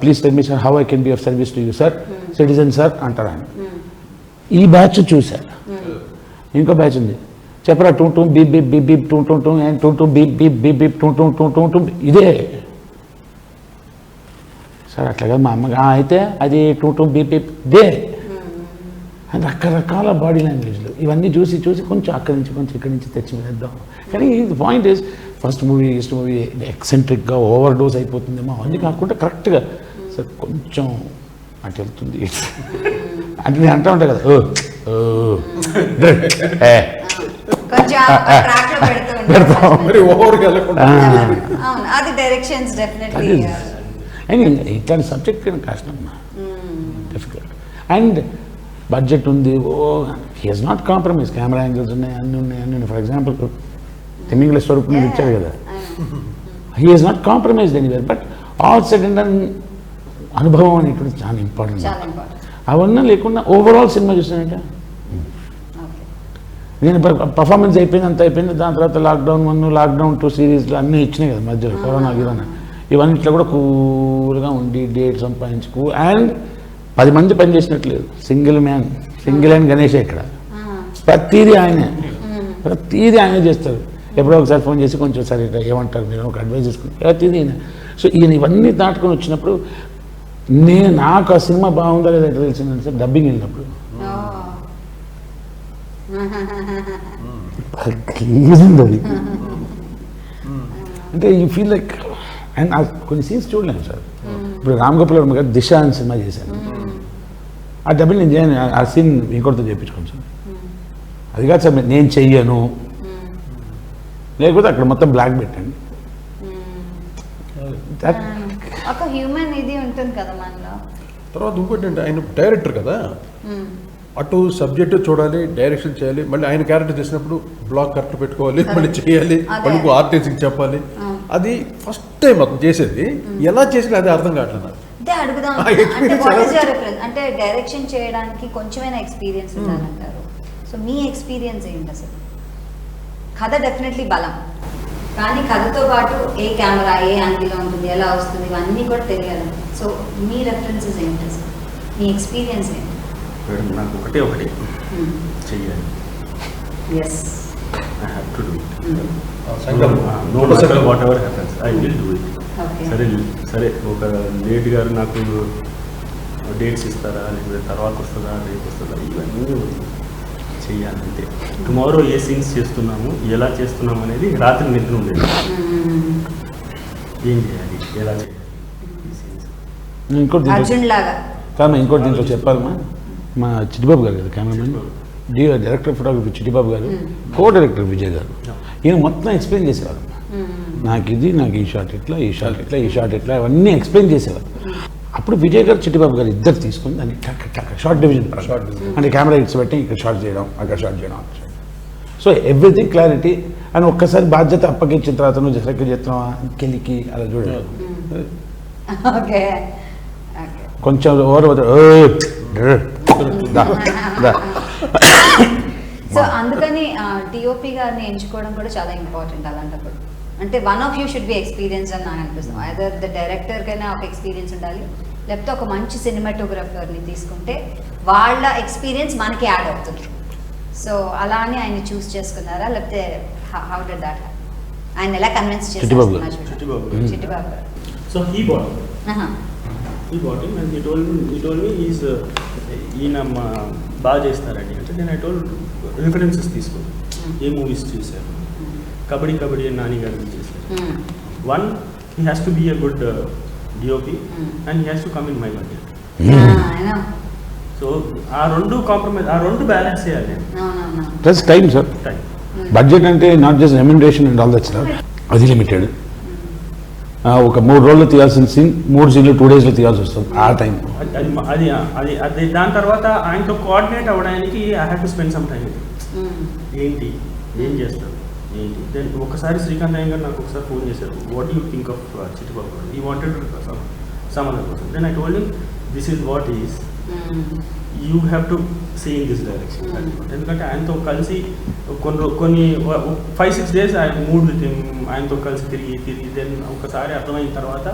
please tell me sir how I can be of service to you sir, citizen sir అంటారు ఆయన. ఈ బ్యాచ్ చూశారు. ఇంకో బ్యాచ్ ఉంది, చెప్పరా two two beep beep beep beep two two two and two two beep beep beep beep two two two two two ఇదే సార్. అట్లాగా మా అమ్మగా అయితే అది టూ టూ బీప్ బీప్ దే అని రకరకాల బాడీ లాంగ్వేజ్లు ఇవన్నీ చూసి కొంచెం అక్కడి నుంచి కొంచెం ఇక్కడి నుంచి తెచ్చి వేద్దాం. కానీ the point is first movie ఎక్సెంట్రిక్గా ఓవర్ డోస్ అయిపోతుందేమో అవన్నీ కాకుండా కరెక్ట్గా సార్ కొంచెం అటు వెళ్తుంది అంటే నేను అంటూ ఉంటాను కదా పెడతాం. మరి ఓవర్గా వెళ్ళకుండా అది డైరెక్షన్స్ డెఫినెట్లీ. అండ్ ఇట్లాంటి సబ్జెక్ట్ కష్టం, డిఫికల్ట్. అండ్ బడ్జెట్ ఉంది, he has not compromise. Camera angles ఉన్నాయి, అన్నీ ఉన్నాయి. ఫర్ ఎగ్జాంపుల్ తిమ్మింగ్ల స్వరూపం ఇచ్చారు కదా, he has not compromised anywhere. But all said and done అనుభవం అనేటువంటి చాలా ఇంపార్టెంట్. అవన్నీ లేకుండా ఓవరాల్ సినిమా చూసానంటే నేను పర్ఫార్మెన్స్ అయిపోయింది, అంత అయిపోయింది. దాని తర్వాత లాక్డౌన్ 1, లాక్డౌన్ 2 సిరీస్లు అన్నీ ఇచ్చినాయి కదా మధ్యలో, కరోనా గిరోనా ఇవన్నిట్లో కూడా కూల్గా ఉండి డేట్ సంపాదించుకు. అండ్ 10 మంది పనిచేసినట్లేదు, సింగిల్ హ్యాండ్ గణేష్ ఇక్కడ. ప్రతిదీ ఆయనే చేస్తారు. ఎప్పుడో ఒకసారి ఫోన్ చేసి కొంచెం సరే ఏమంటారు మీరు ఒక అడ్వైజ్ చేసుకుని ప్రతిదీ ఈయన. సో ఈయన ఇవన్నీ దాటుకొని వచ్చినప్పుడు నాకు ఆ సినిమా బాగుందా లేదా ఎట్లా తెలిసిందంటే సార్ డబ్బింగ్ వెళ్ళినప్పుడు అది అంటే యూ ఫీల్ లైక్. అండ్ కొన్ని సీన్స్ చూడలేము సార్. ఇప్పుడు రామ్ గోపాల్ వర్మ గారు దిశ అని సినిమా చేశాను, ఆ డబ్బింగ్ నేను చేయను, ఆ సీన్ ఇంకొకరితో చేయించుకోండి సార్. అది కాదు సార్ నేను చెయ్యను, లేకపోతే అక్కడ మొత్తం బ్లాక్ పెట్టండి. ఒక హ్యూమన్ ఇది ఉంటుంది కదా మనలో. తర్వాత ఇంకోటి అంటే ఆయన డైరెక్టర్ కదా, అటు సబ్జెక్టు చూడాలి, డైరెక్షన్ చేయాలి, మళ్ళీ ఆయన క్యారెక్టర్ చేసినప్పుడు బ్లాక్ కరెక్ట్ పెట్టుకోవాలి, మళ్ళీ చేయాలి, మళ్ళీ ఆర్టిస్ట్కి చెప్పాలి. అది ఫస్ట్ టైం అతను చేసేది, ఎలా చేసినా అది అర్థం కావట్లేదు. ఇదే అడుగుదాం ఆ అంటే experience వాట్ ఎలా ఈస్ యువర్ రిఫరెన్స్ అంటే డైరెక్షన్ చేయడానికి కొంచెమైనా ఎక్స్పీరియన్స్ ఉండాలంటారు. సో మీ ఎక్స్పీరియన్స్ ఏంటి అసలు? కథ డెఫినెట్లీ బలం, కానీ కథతో పాటు ఏ కెమెరా ఏ యాంగిల్లో ఉంటుంది, ఎలా వస్తుంది, ఇవన్నీ కూడా తెలియాలి. సో మీ రెఫరెన్సెస్ ఏంటి అసలు? మీ ఎక్స్పీరియన్స్ ఏంటి? మేడం నాకు ఒకటి చెయ్యాలి. Yes, I have to do సంఘం no matter whatever happens I will do it. Okay. సరే ఒక లేట్ గారు నాకు డేట్స్ ఇస్తారా, లేకపోతే తర్వాత వస్తుందా, రేపు వస్తుందా, ఇవన్నీ చెయ్యాలి అంతే. టుమారో ఏ సీన్స్ చేస్తున్నాము, ఎలా చేస్తున్నాము అనేది రాత్రి నిద్ర ఉండేది. ఏం చేయాలి, ఎలా చేయాలి ఈ సీన్స్. ఇంకోటి అర్జున్ లాగా కానీ ఇంకోటి దీంట్లో చెప్పాలమ్మా, మా చిట్టిబాబు గారు కదా కెమెరామెన్, డైరెక్టర్ ఫోటోగ్రఫీ చిట్టిబాబు గారు, కో డైరెక్టర్ విజయ్ గారు, ఈయన మొత్తం ఎక్స్ప్లెయిన్ చేసేవారు. నాకు ఈ షాట్ ఇట్లా, ఈ షాట్ ఇట్లా, ఈ షాట్ ఇట్లా, అవన్నీ ఎక్స్ప్లెయిన్ చేసేవారు. అప్పుడు విజయ్ గారు చిట్టిబాబు గారు ఇద్దరు తీసుకొని దాన్ని షార్ట్ డివిజన్ అంటే కెమెరా ఇట్స్ పెట్టి ఇక్కడ షార్ట్ చేయడం, అక్కడ షార్ట్ చేయడం. So everything clarity. అని ఒక్కసారి బాధ్యత అప్పగించిన తర్వాత నువ్వు సెలెక్ట్ చేస్తున్నావా కెలికి అలా చూడాలి. ఓకే. కొంచెం సో అందుకని డిఓపి గారిని ఎంచుకోవడం కూడా చాలా ఇంపార్టెంట్ అలాంటప్పుడు. అంటే one of you should be experience అని నాకు అనిపిస్తుంది. ఐదర్ ద డైరెక్టర్ కైనా ఒక ఎక్స్పీరియన్స్ ఉండాలి, లేకపోతే ఒక మంచి సినిమాటోగ్రఫర్ని తీసుకుంటే వాళ్ళ ఎక్స్పీరియన్స్ మనకి యాడ్ అవుతుంది. సో అలా అని ఆయన చూస్ చేసుకున్నారా, లేకపోతే హౌ డిడ్ దట్? ఆయన ఎలా కన్విన్స్ చేశారు? చిట్టిబాబు చిట్టిబాబు గారు. So he bought him and he told me ఈయన బాగా చేస్తారండి అంటే నేను ఐ టోల్డ్ రిఫరెన్సెస్ తీసుకోండి, ఏ మూవీస్ చేశారు, కబడ్డీ నాని గారు చేశారు. One, he has to be a good DOP and he has to come in my budget. So ఆ రెండు బ్యాలెన్స్ చేయాలి. Plus time sir, time. Budget అంటే not just remuneration and all that stuff, అది limited. ఒక 3 రోజులు తీయాల్సిన scene 3 సీన్లు 2 daysలో తీయాల్సి వస్తుంది ఆ టైం. అది దాని తర్వాత ఆయనతో కోఆర్డినేట్ అవ్వడానికి I have to spend some time. ఏంటి, ఏం చేస్తారు, ఏంటి. దెన్ ఒకసారి శ్రీకాంత్ అయ్య గారు నాకు ఒకసారి ఫోన్ చేశారు, what you think of Chittibabu గారు, ఈ wanted some other person. Then I told him this is what is, you have to see in this direction. ఎందుకంటే ఆయనతో కలిసి కొన్ని 5-6 days I mood with him, ఆయనతో కలిసి తిరిగి దెన్ ఒకసారి అర్థమైన తర్వాత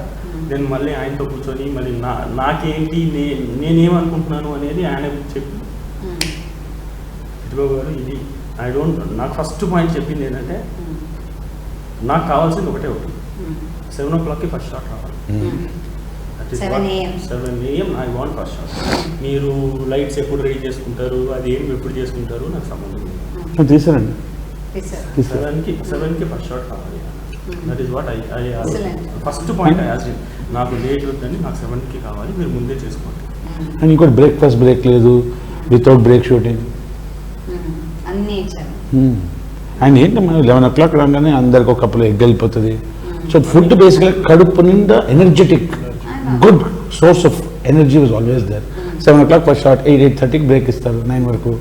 దెన్ మళ్ళీ ఆయనతో కూర్చొని మళ్ళీ నాకేంటి నేనేమనుకుంటున్నాను అనేది ఆయన చెప్పి, చిట్టిబాబు గారు ఇది నాకు ఫస్ట్ పాయింట్ చెప్పింది ఏంటంటే, నాకు కావాల్సింది ఒకటి 7 o'clockకి ఫస్ట్ షాట్ రావాలి. 7 AM I want first shot. మీరు లైట్స్ ఎప్పుడు రెడీ చేసుకుంటారు, అది ఏం ఎప్పుడు చేసుకుంటారు నాకు సంబంధం లేదు. తీసారండి 7కి ఫస్ట్ షాట్ కావాలి. That is what I first point I asked. నాకు లేట్ వద్దని, నాకు 7కి కావాలి, మీరు ముందే చేసుకోండి. అండ్ ఇంకోటి బ్రేక్ఫాస్ట్ బ్రేక్ లేదు, వితౌట్ బ్రేక్ షూటింగ్ అన్నీ ఇచ్చారు. అండ్ ఏంటి మనం 11 o'clock రాగానే అందరికి ఒక కప్పులో ఎగ్ వెళ్ళిపోతుంది. సో ఫుడ్ బేసిక్గా కడుపు నిండా energetic good source of energy was always there. 7 o'clock first shot, 8-8:30కి బ్రేక్ ఇస్తారు, 9 వరకు.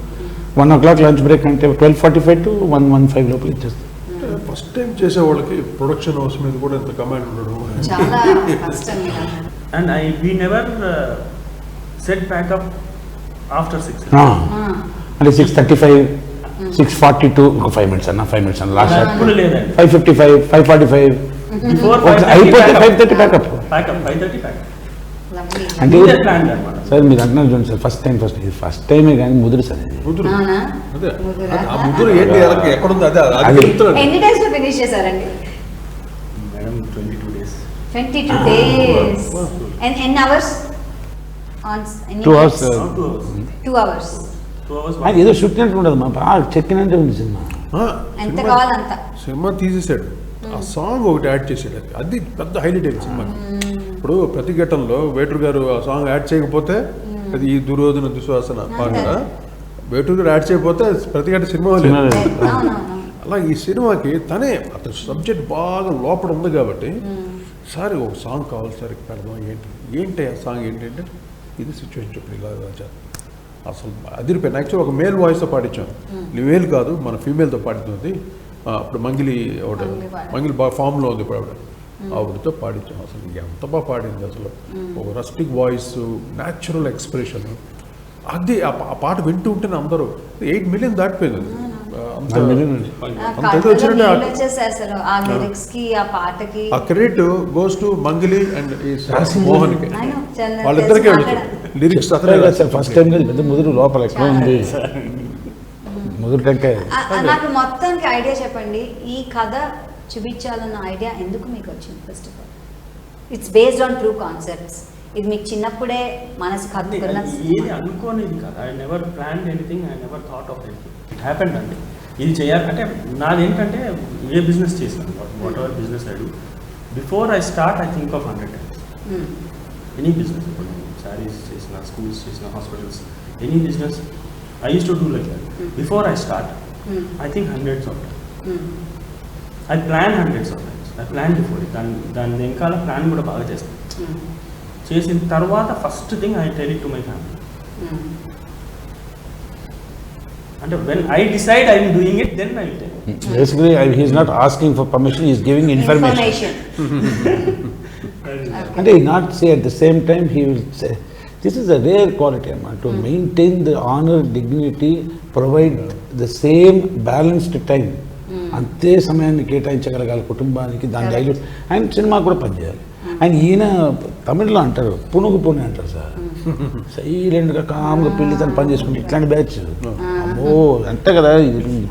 1 o'clock లంచ్ బ్రేక్ అంటే 12:45 to 1:15 లోపల ఇచ్చేస్తారు. ఫస్ట్ టైం చేసే వాళ్ళకి ప్రొడక్షన్ హౌస్ మీద కూడా ఎంత కమాండ్ ఉండడం చాలా కష్టం. And we never set backup after 6. అంటే 6:35, 6:42 ఒక 5 minutes అన్న, 5 minutes అన్న లాస్ట్ షాట్. ఎప్పుడు లేదండి. 5:55, 5:45 బిఫోర్ అయిపోతే 5:30 ప్యాకప్. 5:30 ప్యాకప్. అంటే ప్లాన్ అనమాట. సార్ మీరు అంటున్నారు చూడండి సార్, ఫస్ట్ టైమే కానీ ముదురు సార్ ఇది. ముదురు. అవునా? అదే ముదురా? ఆ ముదురు ఏంటి, ఎక్కడుంది అదే అది అది. చెప్తున్నాను. ఎన్ని డేస్ లో ఫినిష్ చేశారండి? Madam 22 days. 22 days. And ఎన్ని అవర్స్? 2 hours. 2 hours. 2 hours. అది ఏదో షూటినట్టు ఉండదు మా బాగా చెక్కినట్టే ఉంది సినిమా. ఎంత కావాలంత. సినిమా తీసేసాడు, ఆ సాంగ్ ఒకటి యాడ్ చేసాడు, అది పెద్ద హైలైట్ అయింది సినిమా. ఇప్పుడు ప్రతిఘటనలో వేటూరు గారు ఆ సాంగ్ యాడ్ చేయకపోతే అది ఈ దుర్యోధన దుశ్వాసన పాట, వేటూరు గారు యాడ్ చేయకపోతే ప్రతిఘట సినిమా లేదు. అలా ఈ సినిమాకి తనే అతను సబ్జెక్ట్ బాగా లోపల ఉంది కాబట్టి సార్ ఒక సాంగ్ కావాలి సార్ పెడదాం, ఏంటి ఆ సాంగ్ ఏంటంటే ఇది సిచ్యువేషన్ చెప్పి ఇలా చేద్దాం. అసలు అదిరిపోయింది. యాక్చువల్ ఒక మేల్ వాయిస్తో పాడించాం, మేల్ కాదు మన ఫీమేల్తో పాడుతుంది. అప్పుడు మంగిలి ఒకటి, మంగిలి బాగా ఫామ్లో ఉంది ఇప్పుడు ఆవిడ. ఆవిడతో పాడించాం. అసలు ఎంత బాగా పాడింది అసలు. ఒక రస్టిక్ వాయిస్, న్యాచురల్ ఎక్స్ప్రెషన్. అది ఆ పాట వింటూ ఉంటేనే అందరూ 8 million దాటిపోయింది అది. అంత ఆ credit goes to Mangli and మోహన్కి, వాళ్ళిద్దరికే లిరిక్స్. ఫస్ట్ టైం పెద్ద ముదురు లోపల ఎక్కడ ఉంది ముదురు కంటే. నాకు మొత్తానికి ఐడియా చెప్పండి, ఈ కథ చూపించాలన్న ఐడియా ఎందుకు మీకు వచ్చింది? First of all it's based on true concepts. ఇది మీకు చిన్నప్పుడే మనసు కదుకున్న ఏది అనుకోనేది కదా. I never plan anything, I never thought of anything. It happened అండి. ఇది చేయాలంటే నాదేంటంటే ఏ బిజినెస్ చేసినాను, what ever business I do, before I start I think of 100 times. Any business, ఇప్పుడు శారీస్ చేసిన, స్కూల్స్ చేసిన, hospitals, any business I use to do like that. Before I start I think hundreds of times. I plan hundreds of times. I plan before. దాని వెనకాల plan కూడా బాగా చేస్తాను. చేసిన తర్వాత first thing I tell it to my family. అంటే when I decide I am doing it, then I will tell. Basically, he is not asking for permission, he is giving information. And he not say at the same time, he will say, this is a rare quality, to maintain the honor, dignity, provide the same balanced time. అంతే సమయాన్ని కేటాయించగలగాలి కుటుంబానికి, దాని dilute. And cinema కూడా పనిచేయాలి. And ఈయన తమిళ్లో అంటారు పునుగు పుని అంటారు సార్. సైలెంట్గా కామ్గా పిల్లితో పని చేసుకుంటే ఇట్లాంటి బ్యాచ్ అమ్మో అంతే కదా.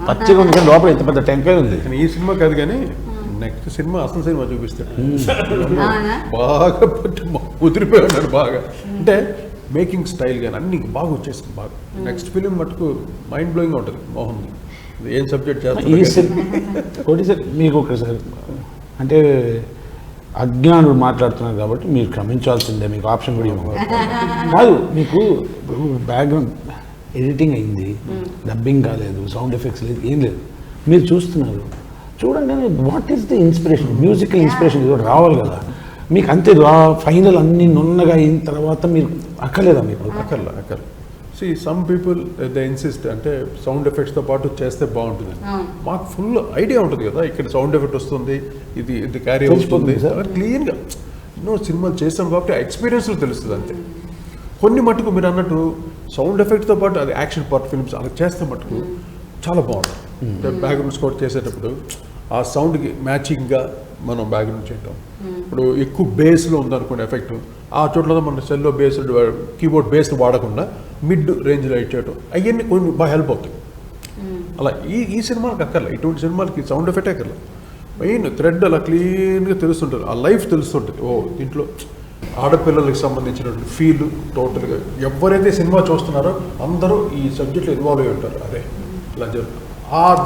పచ్చిగా ఉంది కానీ లోపల ఎంత పెద్ద టెంకాయ ఉంది. ఈ సినిమా కాదు కానీ నెక్స్ట్ సినిమా అసలు సినిమా చూపిస్తాడు. బాగా కుదిరిపోయి ఉన్నాడు బాగా. అంటే మేకింగ్ స్టైల్ కానీ అన్ని బాగా వచ్చేసింది బాగా. నెక్స్ట్ ఫిలిం మటుకు మైండ్ బ్లోయింగ్గా ఉంటుంది మోహన్. ఏం సబ్జెక్ట్ చేస్తారు మీకు ఒకసారి అంటే అజ్ఞానుడు మాట్లాడుతున్నారు కాబట్టి మీరు క్షమించాల్సిందే, మీకు ఆప్షన్ కూడా ఇవ్వము కాదు. మీకు బ్యాక్గ్రౌండ్ ఎడిటింగ్ అయింది, డబ్బింగ్ కాలేదు, సౌండ్ ఎఫెక్ట్స్ లేదు, ఏం లేదు. మీరు చూస్తున్నారు, చూడండి what is the inspiration, musical inspiration ఇది రావాలి కదా మీకు. అంతే ఫైనల్ అన్ని నున్నగా అయిన తర్వాత మీరు అక్కర్లేదా మీకు? అక్కర్లా. See some people they insist అంటే సౌండ్ ఎఫెక్ట్స్తో పాటు చేస్తే బాగుంటుంది. మాకు ఫుల్ ఐడియా ఉంటుంది కదా, ఇక్కడ సౌండ్ ఎఫెక్ట్ వస్తుంది, ఇది క్యారీ అవుతుంది క్లీన్గా. ఎన్నో సినిమాలు చేస్తాం కాబట్టి ఆ ఎక్స్పీరియన్స్లో తెలుస్తుంది అంతే. కొన్ని మటుకు మీరు అన్నట్టు సౌండ్ ఎఫెక్ట్తో పాటు అది యాక్షన్ పార్ట్ ఫిల్మ్స్ అలా చేస్తే మటుకు చాలా బాగుంటుంది. బ్యాక్గ్రౌండ్ స్కోర్ చేసేటప్పుడు ఆ సౌండ్కి మ్యాచింగ్గా మనం బ్యాక్గ్రౌండ్ చేయటం. ఇప్పుడు ఎక్కువ బేస్లో ఉందనుకోండి ఎఫెక్ట్, ఆ చోట్ల మన సెల్లో బేస్డ్ కీబోర్డ్ బేస్డ్ వాడకుండా మిడ్ రేంజ్లో ఇచ్చేయటం, అవన్నీ కొన్ని బాగా హెల్ప్ అవుతాయి. అలా ఈ సినిమాకి అక్కర్లే, ఇటువంటి సినిమాలకి సౌండ్ ఎఫెక్ట్ అక్కర్లే. మెయిన్ థ్రెడ్ అలా క్లీన్గా తెలుస్తుంటుంది, ఆ లైఫ్ తెలుస్తుంటుంది. ఓ దీంట్లో ఆడపిల్లలకి సంబంధించినటువంటి ఫీల్ టోటల్గా ఎవరైతే సినిమా చూస్తున్నారో అందరూ ఈ సబ్జెక్ట్లో ఇన్వాల్వ్ అయి ఉంటారు. అదే ఇలా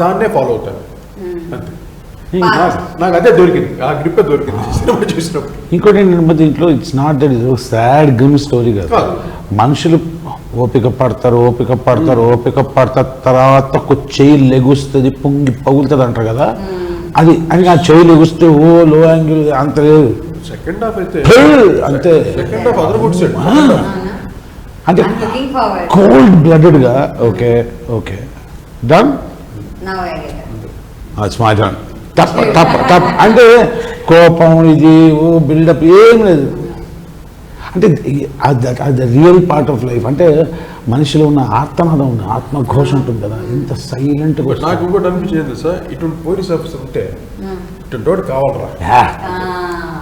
దాన్నే ఫాలో అవుతారు అంతే. నాకు అదే దొరికింది, ఆ గ్రిప్పే దొరికింది సినిమా చూసినప్పుడు. ఇంకోటి ఏంటంటే దీంట్లో it's not that is sad grim story కదా. మనుషులు ఓపిక పడతారు తర్వాత ఒక చెయ్యి లెగుస్తుంది, పొంగి పగులుతుంది అంటారు కదా. అది అని ఆ చెయ్యి లెగుస్తే ఓ లో యాంగిల్ అంత లేదు. సెకండ్ హాఫ్ అయితే అంతే, సెకండ్ హాఫ్ అదరగొట్టేసాడు. అంటే కోల్డ్ బ్లడెడ్గా ఓకే డన్ మై టర్న్ తప్ప అంటే కోపం ఇది ఓ బిల్డప్ ఏం లేదు. అంటే అది రియల్ పార్ట్ ఆఫ్ లైఫ్. అంటే మనిషిలో ఉన్న ఆత్మనాదం ఉంది, ఆత్మఘోష ఉంటుంది కదా, ఇంత సైలెంట్గా. నాకు ఇంకోటి అనిపించింది సార్, ఇటువంటి పోలీస్ ఆఫీసర్ ఉంటే ఇటువంటి వాడు కావాలరా,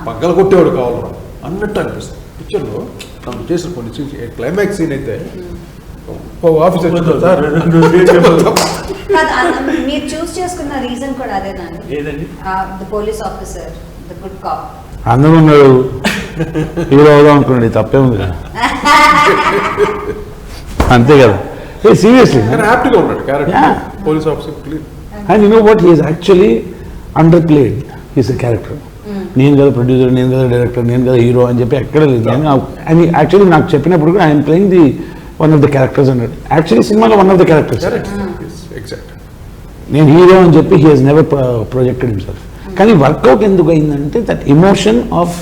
పగ్గల కొట్టేవాడు కావాలరా అన్నట్టు అనిపిస్తుంది. పిక్చర్లో మనం చేసిన కొన్ని సీన్స్, క్లైమాక్స్ సీన్ అయితే ఆఫీసర్ సార్ మీరు చూస్ చేసుకున్న రీజన్ కూడా అదేనండి. ఏదండి? The police officer, the good cop. అందరూ ఉన్నాడు, హీరో అవుదాం అనుకున్నాడు, తప్పే ఉంది అంతే కదా. సీరియస్లీ హ్యాపీగా ఉన్నాడు character police officer. And you know what, he is actually under played. He's a character. నేను కదా ప్రొడ్యూసర్, నేను కదా డైరెక్టర్, నేను కదా హీరో అని చెప్పి ఎక్కడ లేదు. అండ్ యాక్చువల్లీ నాకు చెప్పినప్పుడు కూడా I'm playing the one of the characters అన్నాడు. యాక్చువల్లీ సినిమాలో వన్ ఆఫ్ ద క్యారెక్టర్స్. నేను హీరో అని చెప్పి he has never projected himself. కానీ వర్కౌట్ ఎందుకు అయిందంటే దట్ ఇమోషన్ ఆఫ్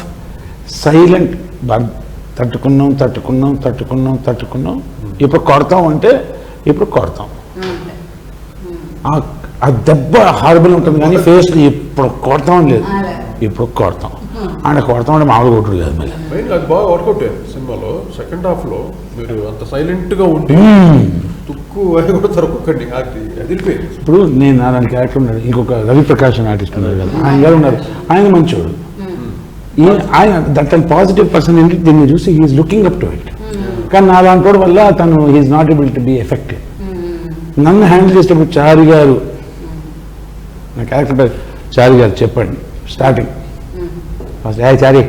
సైలెంట్, తట్టుకున్నాం ఇప్పుడు కొడతాం అంటే ఇప్పుడు కొడతాం. ఆ దెబ్బ హారబుల్ ఉంటుంది కానీ ఫేస్ ఇప్పుడు కొడతాం లేదు, ఇప్పుడు కొడతాం. ఆయన కొడతామంటే మామూలు కొట్టుడు కాదు మళ్ళీ. మెయిన్ అది బాగా వర్కౌట్ అయ్యింది సినిమాలో. సెకండ్ హాఫ్లో మీరు అంత సైలెంట్గా ఉంటే తుక్కు అని కూడా తరపుకండి అదిరిపోయింది. ఇప్పుడు నేను అలాంటి క్యారెక్టర్ ఉన్నాడు, ఇంకొక రవిప్రకాష్ అని ఆర్టిస్ట్ ఉన్నారు కదా, ఆయన గారు ఉన్నారు, ఆయన మంచోడు. ఆయన దట్ అండ్ పాజిటివ్ పర్సన్ ఏంటి, దీన్ని చూసి he's looking up to it. కానీ నా లాంటి వల్ల తను he's not able to be effective. నన్ను హ్యాండిల్ చేసేటప్పుడు చారి గారు, నా క్యారెక్టర్ పేరు చారి గారు, చెప్పండి స్టార్టింగ్ ఫస్ట్ చారి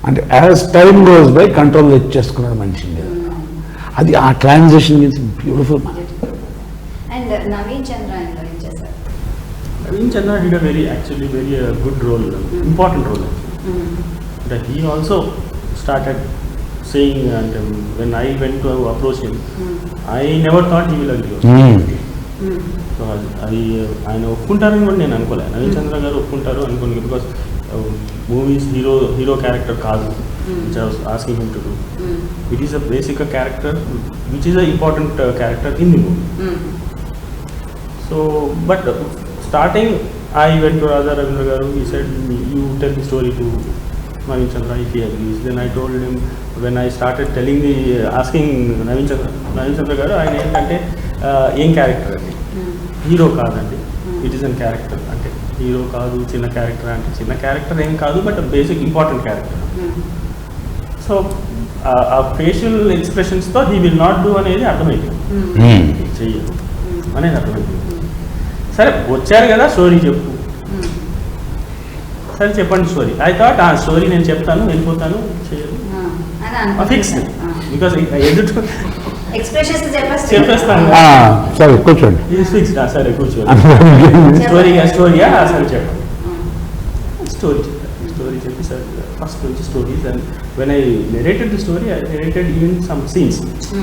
అంటే as time goes by control చేసుకున్నాడు మనిషి. అది ఆ ట్రాన్సాక్షన్ బ్యూటిఫుల్. అండ్ నవీన్ చంద్ర ఏం చేశారు? Naveen Chandra did a very good role, important role. That he also started saying, and when I went to approach him, I never thought he will agree. So ఆయన ఒప్పుకుంటారని కూడా నేను అనుకోలే. నవీన్ చంద్ర గారు ఒప్పుకుంటారు అనుకోను, because movies hero character కాదు which I was asking him to do. It is a basic character which is an important character in the movie. So but starting I went to Radha Ravindra garu, he said you tell the story to Naveen Chandra if he agrees. Then I told him, when I started asking Naveen Chandra garu, ఆయన ఏంటంటే ఏం character అండి, hero కాదండి, it is an character అంటే hero కాదు, చిన్న character అంటే చిన్న క్యారెక్టర్ ఏం కాదు, but basic important character. So ఆ ఫేషియల్ ఎక్స్ప్రెషన్స్తో హీ విల్ నాట్ డూ అనేది అర్థమైంది, చెయ్యదు అనేది అర్థమైంది. సరే వచ్చారు కదా, స్టోరీ చెప్పు. సరే చెప్పండి స్టోరీ. ఐ థాట్ ఆ స్టోరీ నేను చెప్తాను, వెళ్ళిపోతాను, చేయదు, ఫిక్స్. బికాస్ ఎక్స్ప్రెషన్స్ చెప్పేస్తాను, సరే కూర్చోండి, ఫిక్స్డ్. సరే కూర్చోండి, స్టోరీయా సరే చెప్పండి. స్టోరీ చెప్పాను, స్టోరీ చెప్పి సార్ ఫస్ట్ నుంచి stories. And when I narrated the story, I narrated even some scenes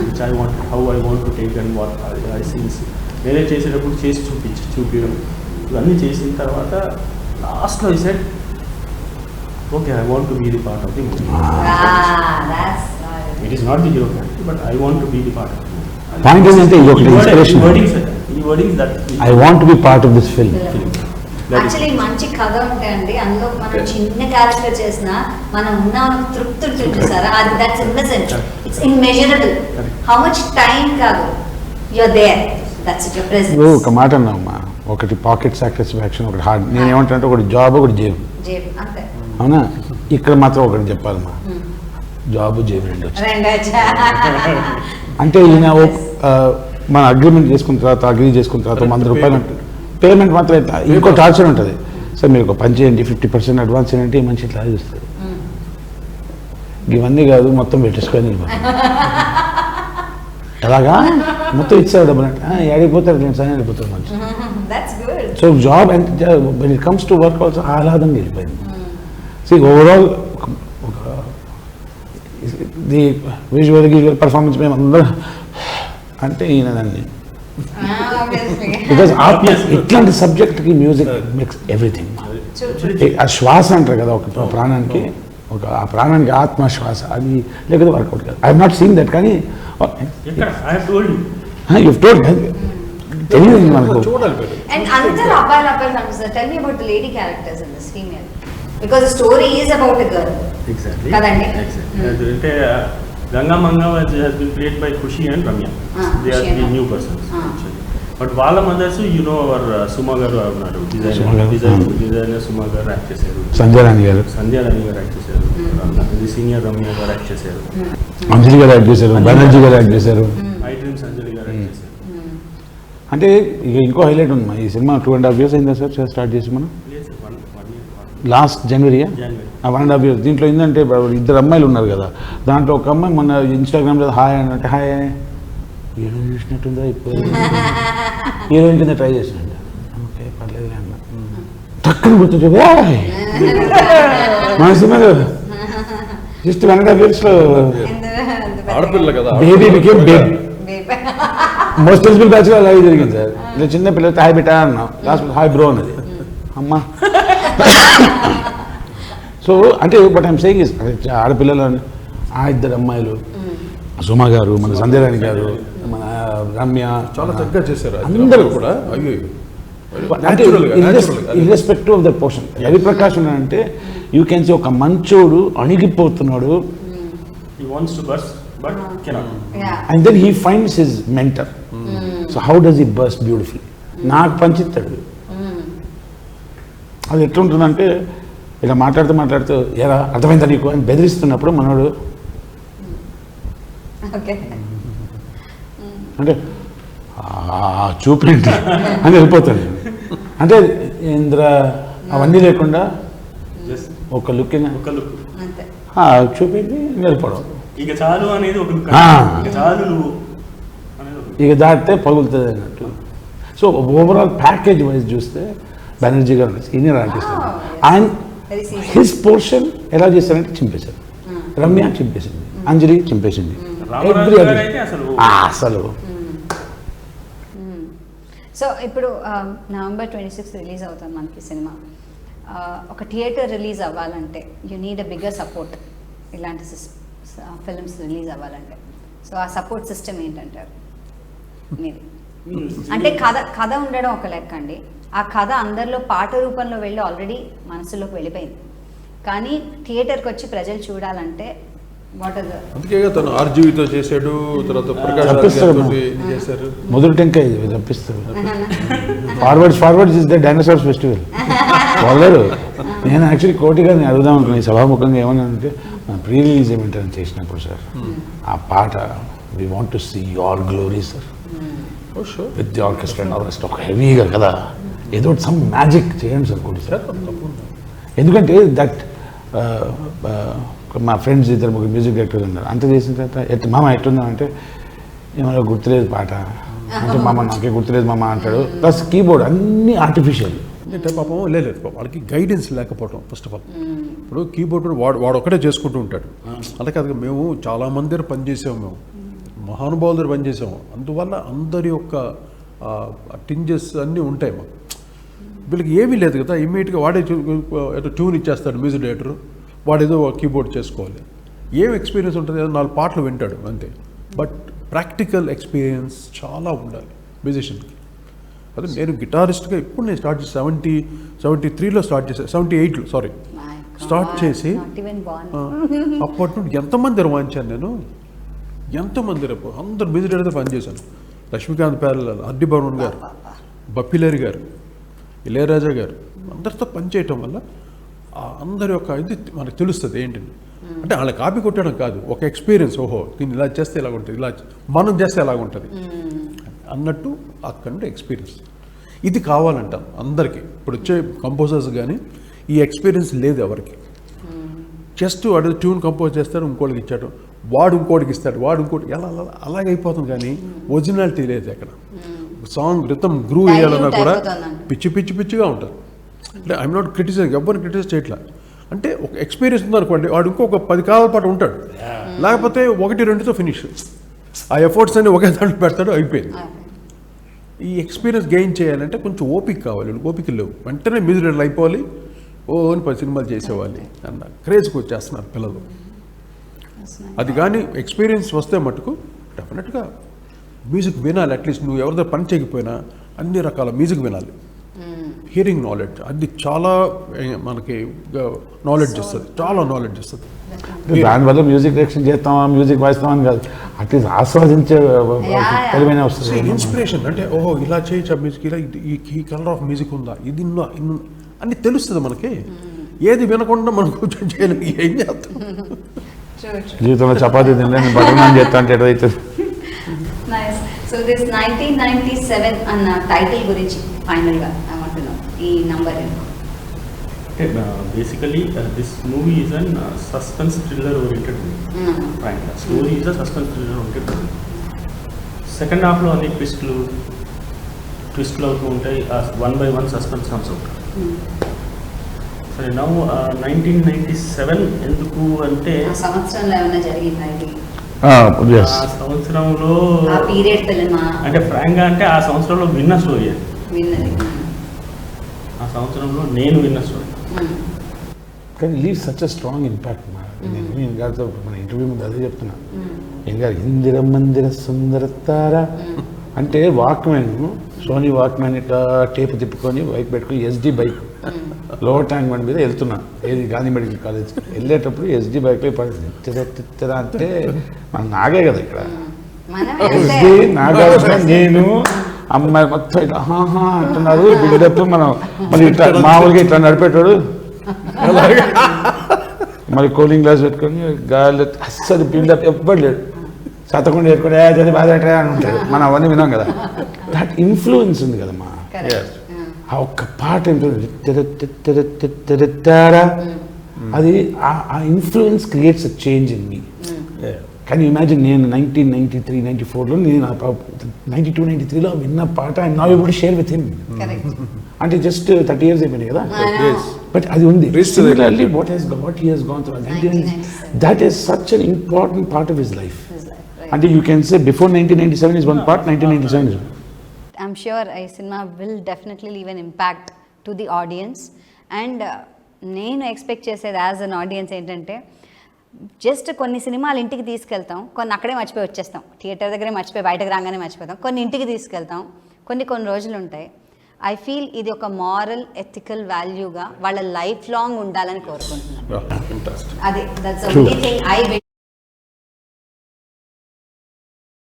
which I want, how I want to take and what I scenes. నేనే చేసేటప్పుడు చేసి చూపించడం ఇవన్నీ చేసిన తర్వాత లాస్ట్లో I said okay, I want to be the part of the movie. It is not the hero character, but I want to be the part of the movie. Point ఏంటంటే ఇది ఒకటి ఇన్స్పిరేషన్. ఈ wordings that I want to be part of this film. Actually మంచి కథ ఉంటాయండి, అందులో మనం చిన్న క్యారెక్టర్ చేసినా మనం ఉన్న తృప్తి ఉంటుంది చూసారా, అది that's innocent, it's immeasurable. How much time కాదు, you're there, that's your presence. ఒక మాట అన్నామ్మా, ఒకటి పాకెట్ సాటిస్ఫాక్షన్, ఒకటి హార్డ్. నేను ఏమంటానంటే ఒకటి జాబ్, ఒకటి జేబు. అంతే, అవునా? ఇక్కడ మాత్రం ఒకటి చెప్పాలమ్మా, జాబ్ జేబు రెండు అంటే ఈయన మన అగ్రిమెంట్ చేసుకున్న తర్వాత, అగ్రీ చేసుకున్న తర్వాత 100 రూపాయలు ఉంటుంది పేమెంట్ మాత్రం. ఇంకో టార్చర్ ఉంటుంది, సార్ మీరు ఒక పని చేయండి, 50% అడ్వాన్స్ ఏంటంటే ఈ మనిషి ఇట్లా చూస్తుంది. ఇవన్నీ కాదు, మొత్తం పెట్టేసుకొని ఎలాగా మొత్తం ఇచ్చాడు డబ్బులు అంటే ఏడిపోతారు, నేను సరే వెళ్ళిపోతాను మంచి. So job and when it comes to work also ఆహ్లాదంగా వెళ్ళిపోయింది. So overall the visual performance మేము అందరం అంటే ఈయన దాన్ని, బికాజ్ ఇట్లాంటి సబ్జెక్ట్కి మ్యూజిక్ మేక్స్ ఎవ్రీథింగ్. ఆ శ్వాస అంటారు కదా ఒక ప్రాణానికి, ఆ ప్రాణానికి ఆత్మశ్వాస, అది లేకపోతే వర్కౌట్ కాదు. I have not seen that, కానీ యూ టోల్డ్ తెలియదు మనకు. And అందరూ అబ్బాయిలు కనిపిస్తారు. Tell me about the lady characters in this female, because the story is about a girl. Exactly. కదండి. అంటే Ganga Manga has been played by Khushi and Ramya. They are the new persons actually. But వాళ్ళ mothers you know hour సుమా గారు ఉన్నారు, designer సుమా గారు act చేశారు, సంధ్య రాణి గారు act చేశారు, senior Ramya గారు యాక్ట్ చేశారు, అంజలి గారు యాక్ట్ చేశారు, బెనర్జీ గారు యాక్ట్ చేశారు, ఐ డ్రీమ్స్ అంజలి గారు యాక్ట్ చేశారు. అంటే ఇక ఇంకో హైలైట్ ఉంది, ఈ సినిమా 2.5 years అయిందా సార్ స్టార్ట్ చేసి మనం? లాస్ట్ జనవరి 1.5 years. దీంట్లో ఏంటంటే 2 అమ్మాయిలు ఉన్నారు కదా, దాంట్లో ఒక అమ్మాయి మొన్న ఇన్స్టాగ్రామ్లో హాయ్ అంటే హాయ్ హీరోయిన్ చూసినట్టుందా, ఇప్పుడు హీరోయిన్ కింద ట్రై చేసినట్టు, ఓకే పర్లేదు అన్న తక్కువ గుర్తుంటే మన సినిమాలో జస్ట్ 1.5 years ఆడపిల్ల కదా, baby became baby. Most eligible batch అలాగే జరిగింది సార్. ఇలా చిన్న పిల్లలతో హాయ్ బిటా అన్నాం, లాస్ట్ హాయ్ బ్రో అన్నది అమ్మా. సో అంటే బట్ ఐమ్ సేయింగ్ ఇస్ ఆడపిల్లలు ఆ 2 అమ్మాయిలు, సుమా గారు, మన సంధ్య రాణి గారు, మన రమ్య చాలా చక్కగా చేశారు అందరూ కూడా. అయ్యో అంటే irrespective of the portion. Raviprakash అంటే యూ కెన్ సీ ఒక మంచోడు అణిగిపోతున్నాడు, He wants to burst, but cannot. And then he finds his mentor. So how does he burst beautifully? నాకు పంచిస్తాడు. అది ఎట్లుంటుందంటే ఇలా మాట్లాడుతూ ఎలా అర్థమైందా నీకు అని బెదిరిస్తున్నప్పుడు మనోడు ఓకే అంటే చూపేంటి అని వెళ్ళిపోతాడు. అంటే ఇంద్ర అవన్నీ లేకుండా Just ఒక లుక్ ఒక look. అంతే. చూపేంటి వెళ్ళిపోవడం. ఇక చాలు అనేది ఒక look. Ah. ఇక చాలు నువ్వు అనేది ఒక look. ఇక దాటితే పగులుతుంది అన్నట్టు. సో ఓవరాల్ ప్యాకేజ్ వైజ్ చూస్తే బెనర్జీ గారు senior artist and Very serious. His portion ఎలా చేశారంటే చింపేశారు. రమ్య చింపేసింది, అంజలి చింపేసింది, రామరాజు Every గారు other- అయితే అసలు అసలు సో ఇప్పుడు నవంబర్ 26 రిలీజ్ అవుతుంది మనకి సినిమా. ఒక థియేటర్ రిలీజ్ అవ్వాలంటే you need a bigger support ఇలాంటి ఫిల్మ్స్ రిలీజ్ అవ్వాలంటే. సో ఆ సపోర్ట్ సిస్టమ్ ఏంటంటారు మీది? అంటే కథ ఉండడం ఒక లెక్క అండి. ఆ కథ అందరిలో పాట రూపంలో వెళ్ళి ఆల్రెడీ మనసులోకి వెళ్ళిపోయింది. కానీ థియేటర్కి వచ్చి ప్రజలు చూడాలంటే వాట్ ఆర్ అందుకే తను ఆర్జీవితో చేశాడు, తర్వాత ప్రకాష్ రాజ్ తప్పిస్తాడు గారితో మనం. చేశారు. మొదటి టెంకాయ తప్పిస్తారు. Forwards is the dinosaurs festival వాళ్ళు. నేను యాక్చువల్లీ కోటి గారిని అడుగుదాం అనుకున్నాను సభాముఖంగా ఏమన్నా అంటే ప్రీ రిలీజ్ ఏమంటారని చేసినప్పుడు సార్ ఆ పాట we want to see all glory sir Oh, sure. With the orchestra and all ఒక హెవీగా కదా ఏదో సమ్ మ్యాజిక్ చేయండి సార్ కోటి సార్. ఎందుకంటే దట్ మా ఫ్రెండ్స్ ఇద్దరు ముగ్గురు మ్యూజిక్ డైరెక్టర్లు ఉన్నారు. అంత చేసిన తర్వాత మామ ఎట్లుందామంటే ఏమన్నా గుర్తులేదు పాట అంటే మామ నాకే గుర్తులేదు మామ అంటాడు. ప్లస్ కీబోర్డ్ అన్నీ ఆర్టిఫిషియల్. అంటే పాపం లేదు పాపం వాళ్ళకి గైడెన్స్ లేకపోవడం ఫస్ట్ ఆఫ్ ఆల్. ఇప్పుడు కీబోర్డ్ వాడు ఒకటే చేసుకుంటూ ఉంటాడు. అలా కాదు, మేము చాలామంది దగ్గర పనిచేసాము, మేము మహానుభావుల దగ్గర పనిచేసాము. అందువల్ల అందరి యొక్క టింజెస్ అన్నీ ఉంటాయి మాకు. వీళ్ళకి ఏమీ లేదు కదా, ఇమ్మీడియట్గా వాడే ఏదో ట్యూన్ ఇచ్చేస్తాడు మ్యూజిక్ డైరెక్టర్, వాడేదో కీబోర్డ్ చేసుకోవాలి. ఏం ఎక్స్పీరియన్స్ ఉంటుంది, ఏదో 4 పాటలు వింటాడు అంతే. బట్ ప్రాక్టికల్ ఎక్స్పీరియన్స్ చాలా ఉండాలి మ్యూజిషియన్కి. అదే నేను గిటారిస్ట్గా ఇప్పుడు నేను స్టార్ట్ చేసి 73లో స్టార్ట్ చేశాను, 78లో సారీ స్టార్ట్ చేసి అప్పటి నుండి ఎంతమంది వాయించాను నేను, ఎంతమంది రేపు అందరు మ్యూజిక్ డైరెక్టర్ పనిచేశాను. లక్ష్మీకాంత్ ప్యారలాల్, ఆర్డి బర్మన్ గారు, బప్పిలేరి గారు, ఇళయరాజా గారు, అందరితో పనిచేయటం వల్ల అందరి యొక్క ఇది మనకు తెలుస్తుంది ఏంటండి. అంటే వాళ్ళ కాపీ కొట్టడం కాదు, ఒక ఎక్స్పీరియన్స్. ఓహో దీన్ని ఇలా చేస్తే ఇలాగ ఉంటుంది, ఇలా మనం చేస్తే ఎలాగ ఉంటుంది అన్నట్టు అక్కడ నుండి ఎక్స్పీరియన్స్. ఇది కావాలంటాం అందరికీ. ఇప్పుడు వచ్చే కంపోజర్స్ కానీ ఈ ఎక్స్పీరియన్స్ లేదు ఎవరికి. జస్ట్ వాడు ట్యూన్ కంపోజ్ చేస్తాడు, ఇంకోటికి ఇచ్చాడు, వాడు ఇంకోటికి ఇస్తాడు, వాడు ఇంకోటి ఎలా అలాగే అయిపోతుంది. కానీ ఒరిజినాలిటీ లేదు ఎక్కడ. సాంగ్ రితం గ్రూ చేయాలన్నా కూడా పిచ్చిగా ఉంటుంది. అంటే ఐఎమ్ నాట్ క్రిటిసైజ్, ఎవరిని క్రిటిసైజ్ చేయట్లా. అంటే ఒక ఎక్స్పీరియన్స్ ఉందనుకోండి, వాడు ఇంకొక 10 కాలాల పాటు ఉంటాడు, లేకపోతే 1-2తో ఫినిష్. ఆ ఎఫర్ట్స్ అన్ని ఒకే దాంట్లో పెడతాడు, అయిపోయింది. ఈ ఎక్స్పీరియన్స్ గెయిన్ చేయాలంటే కొంచెం ఓపిక కావాలి. ఓపిక లేవు, వెంటనే మ్యూజిక్ డైరెక్టర్ అయిపోవాలి, అని 10 సినిమాలు చేసేవాలి అన్న క్రేజ్కి వచ్చేస్తున్నారు పిల్లలు. అది కానీ ఎక్స్పీరియన్స్ వస్తే మటుకు డెఫినెట్గా మ్యూజిక్ వినాలి. అట్లీస్ట్ నువ్వు ఎవరితో పని చేయకపోయినా అన్ని రకాల మ్యూజిక్ వినాలి. హియరింగ్ నాలెడ్జ్ అది చాలా మనకి నాలెడ్జ్ ఇస్తుంది, చాలా నాలెడ్జ్ ఇస్తుంది. దానివల్ల మ్యూజిక్ డైరెక్షన్ చేస్తామా, మ్యూజిక్ వాయిస్తామని కాదు, అట్లీస్ట్ ఆస్వాదించే తెలివైన వస్తుంది. ఇన్స్పిరేషన్ అంటే ఓహో ఇలా చేయొచ్చా మ్యూజిక్, ఇలా ఈ కలర్ ఆఫ్ మ్యూజిక్ ఉందా, ఇది అన్ని తెలుస్తుంది మనకి. ఏది వినకుండా మనం కూర్చొని చేయలేదు, ఏం చేస్తాం. జీవితంలో చపాతీ తినలే, నేను బట్టనాన్ని చేస్తా అంటే ఎట్లయితే. సో దిస్ 1997 అన్న టైటిల్ గురించి ఫైనల్గా ఏమంటున్నాం ఈ number? Basically, this movie is an suspense thriller oriented movie. Right. Story is a suspense thriller oriented movie. Second half లో అన్ని ట్విస్ట్లు అవుతూ ఉంటాయి. 1 by 1 సస్పెన్స్ కమ్స్ అవుట్. సరే, నౌ 1997 ఎందుకు అంటే ఆ సంవత్సరంలో ఏమైనా జరిగిందా ఇది? ఆ సంవత్సరంలో ఆ పీరియడ్ ఫిల్మా అంటే ఫ్రాంక్గా అంటే ఆ సంవత్సరంలో విన్న స్టోరీ అది. విన్నది ఆ సంవత్సరంలో నేను విన్న స్టోరీ. కానీ leave such a strong impact. నేను గారితో మన ఇంటర్వ్యూ ముందు అదే చెప్తున్నాను. ఏం గారు ఇందిర మందిర సుందర తార అంటే వాక్మెన్ సోనీ వాక్మ్యాన్ ఇట్లా టేప్ తిప్పుకొని బైక్ పెట్టుకుని SD bike lower tank bund మీద వెళ్తున్నా ఏది గాంధీ మెడికల్ కాలేజ్ వెళ్ళేటప్పుడు ఎస్డి బైక్లో పడింది అంటే మనం నాగే కదా ఇక్కడ మనమే ఎస్డి నాగార్జున నేను అమ్మాయి మొత్తం ఇట్లా హాహా అంటున్నారు బిల్డప్ మనం మళ్ళీ ఇట్లా మామూలుగా ఇట్లా నడిపేటాడు మరి కూలింగ్ గ్లాస్ పెట్టుకొని గాలి అస్సలు బిల్డప్ ఎవ్వడు లేడు చతకుండా ఎట్టుకుంటే చదివి బాధ అని ఉంటాడు మనం అవన్నీ విన్నాం కదా దట్ ఇన్ఫ్లుయెన్స్ ఉంది కదమ్మా Correct. ఆ ఒక్క పాట అది ఆ influence creates a change in me కానీ ఇమాజిన్ నేను 1993, 94లో నేను 92, 93లో విన్న పాట I now able to share with him Correct. అంటే జస్ట్ 30 years అయిపోయినాయి కదా I know. బట్ అది ఉంది Reached to that similarly what he has gone through 1997. That is such an important part of his life His life, right. అంటే you can say before 1997 is one part 1997 is I'm sure ఈ cinema will definitely leave an impact to the audience and నేను expect చేసేది as an audience ఏంటంటే just కొన్ని సినిమాలు ఇంటికి తీసుకెళ్తాం కొన్ని అక్కడే మర్చిపోయి వచ్చేస్తాం థియేటర్ దగ్గరే మర్చిపోయి బయటకు రాగానే మర్చిపోతాం కొన్ని ఇంటికి తీసుకెళ్తాం కొన్ని రోజులు ఉంటాయి ఐ ఫీల్ ఇది ఒక మారల్ ఎథికల్ వాల్యూగా వాళ్ళ లైఫ్ లాంగ్ ఉండాలని కోరుకుంటున్నాను ఇంట్రెస్ట్ అదే that's True. Only thing I